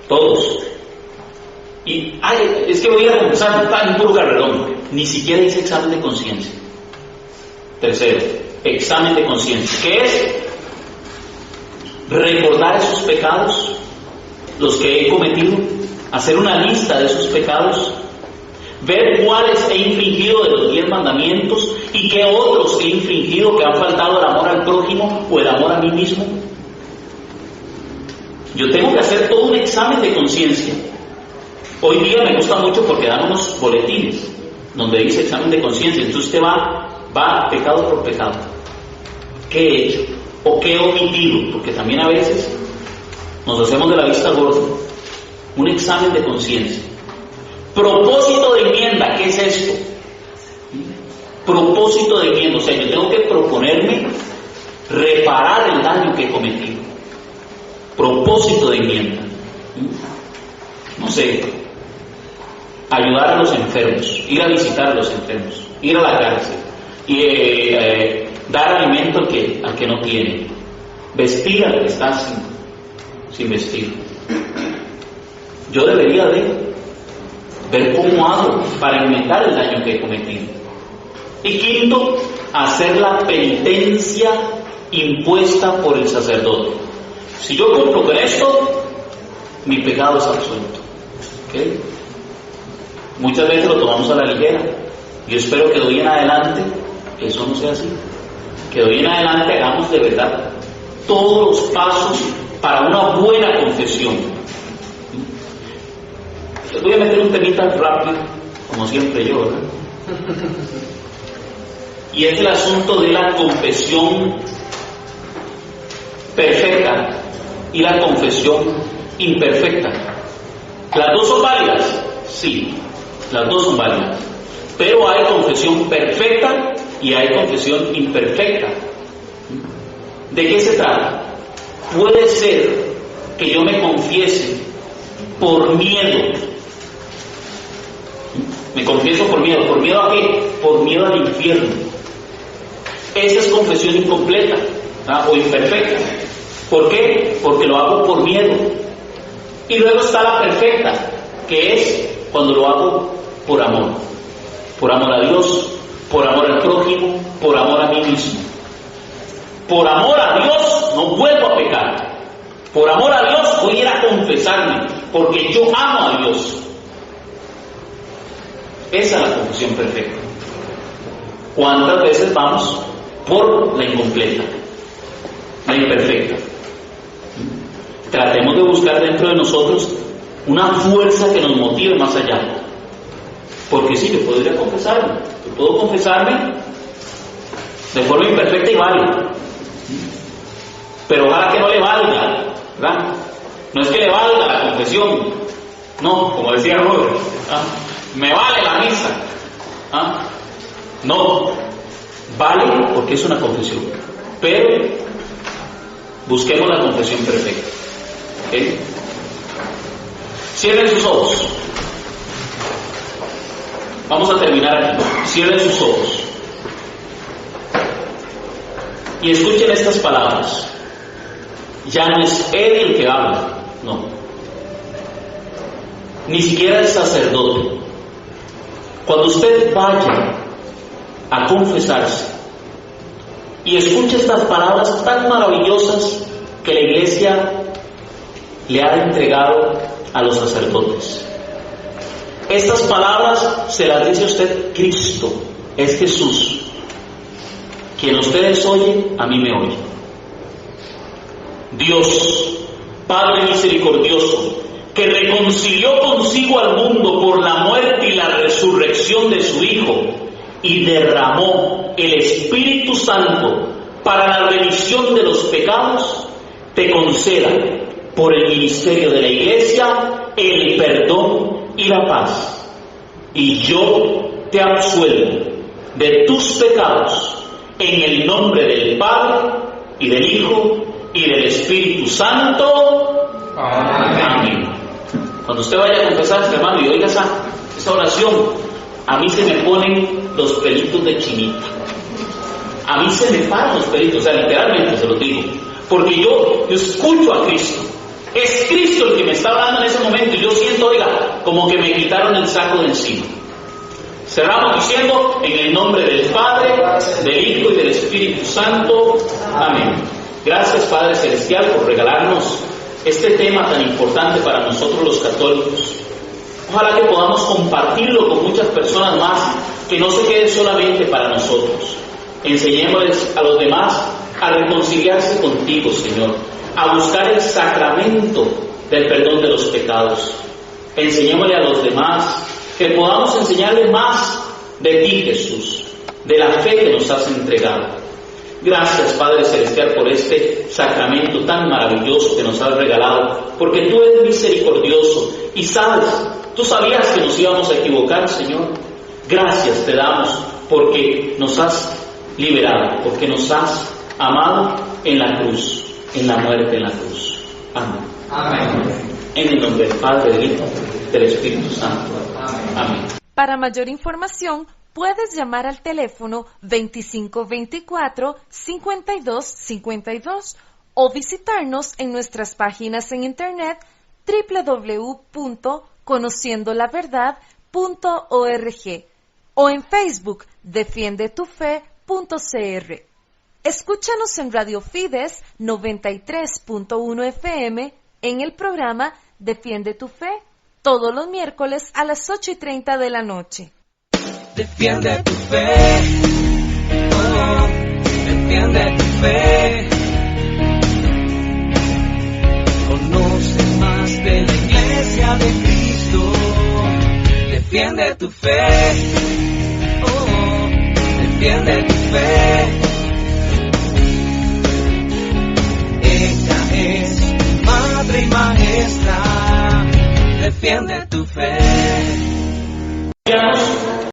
todos. Y, es que voy a confesar, está en puro carrerón. Ni siquiera hice examen de conciencia. Tercero, examen de conciencia. ¿Qué es? Recordar esos pecados, los que he cometido, hacer una lista de esos pecados, ver cuáles he infringido de los 10 mandamientos y qué otros he infringido que han faltado el amor al prójimo o el amor a mí mismo. Yo tengo que hacer todo un examen de conciencia. Hoy día me gusta mucho porque dan unos boletines donde dice examen de conciencia. Entonces usted va pecado por pecado. ¿Qué he hecho? ¿O qué he omitido? Porque también a veces nos hacemos de la vista gorda. Un examen de conciencia. Propósito de enmienda, ¿qué es esto? Propósito de enmienda, o sea, yo tengo que proponerme reparar el daño que he cometido. Propósito de enmienda. No sé, ayudar a los enfermos, ir a visitar a los enfermos, ir a la cárcel, y dar alimento al que no tiene, vestir al que está sin vestir. Yo debería de ver cómo hago para enmendar el daño que he cometido. Y quinto, hacer la penitencia impuesta por el sacerdote. Si yo cumplo con esto, mi pecado es absoluto. ¿Okay? Muchas veces lo tomamos a la ligera. Yo espero que de hoy en adelante eso no sea así. Que de hoy en adelante hagamos de verdad todos los pasos para una buena confesión. Les voy a meter un temita rápido, como siempre yo, ¿verdad? Y es el asunto de la confesión perfecta y la confesión imperfecta. ¿Las dos son válidas? Sí, las dos son válidas. Pero hay confesión perfecta y hay confesión imperfecta. ¿De qué se trata? Puede ser que yo me confiese por miedo. Me confieso por miedo. ¿Por miedo a qué? Por miedo al infierno. Esa es confesión incompleta, o imperfecta. ¿Por qué? Porque lo hago por miedo. Y luego está la perfecta, que es cuando lo hago por amor. Por amor a Dios, por amor al prójimo, por amor a mí mismo. Por amor a Dios no vuelvo a pecar. Por amor a Dios voy a ir a confesarme, porque yo amo a Dios. Esa es la confesión perfecta. ¿Cuántas veces vamos por la incompleta, la imperfecta? Tratemos de buscar dentro de nosotros una fuerza que nos motive más allá. Porque sí, yo puedo ir a confesarme. Yo puedo confesarme de forma imperfecta y válida. Pero ojalá que no le valga, ¿verdad? No es que le valga la confesión. No, como decía Robert, me vale la misa. No, vale porque es una confesión. Pero busquemos la confesión perfecta. ¿Okay? Cierren sus ojos. Vamos a terminar aquí. Cierren sus ojos y escuchen estas palabras. Ya no es Él el que habla, no. ni siquiera el sacerdote. Cuando usted vaya a confesarse y escuche estas palabras tan maravillosas que la Iglesia le ha entregado a los sacerdotes. Estas palabras se las dice a usted Cristo, es Jesús. Quien ustedes oyen, a mí me oye. Dios, Padre misericordioso, que reconcilió consigo al mundo por la muerte y la resurrección de su Hijo, y derramó el Espíritu Santo para la remisión de los pecados, te conceda, por el ministerio de la Iglesia, el perdón y la paz. Y yo te absuelvo de tus pecados, en el nombre del Padre, y del Hijo, y del Espíritu Santo. Amén. Cuando usted vaya a confesarse, hermano, y oiga esa oración, a mí se me ponen los pelitos de chinita. A mí se me paran los pelitos, o sea, literalmente se lo digo. Porque yo escucho a Cristo. Es Cristo el que me está hablando en ese momento, y yo siento, oiga, como que me quitaron el saco de encima. Cerramos diciendo, en el nombre del Padre, del Hijo y del Espíritu Santo. Amén. Gracias, Padre Celestial, por regalarnos este tema tan importante para nosotros los católicos. Ojalá que podamos compartirlo con muchas personas más, que no se quede solamente para nosotros. Enseñémosles a los demás a reconciliarse contigo, Señor, a buscar el sacramento del perdón de los pecados. Enseñémosle a los demás que podamos enseñarle más de ti, Jesús, de la fe que nos has entregado. Gracias, Padre Celestial, por este sacramento tan maravilloso que nos has regalado, porque tú eres misericordioso y sabes, tú sabías que nos íbamos a equivocar, Señor. Gracias te damos porque nos has liberado, porque nos has amado en la cruz, en la muerte en la cruz. Amén. Amén. En el nombre del Padre, del Hijo, del Espíritu Santo. Amén. Para mayor información, puedes llamar al teléfono 2524-5252 o visitarnos en nuestras páginas en internet www.conociendolaverdad.org o en Facebook defiendetufe.cr. Escúchanos en Radio Fides 93.1 FM en el programa Defiende tu Fe, todos los miércoles a las 8:30 de la noche. Defiende tu fe, oh, defiende tu fe. Conoce más de la Iglesia de Cristo. Defiende tu fe, oh, defiende tu fe. Ella es madre y maestra. Defiende tu fe.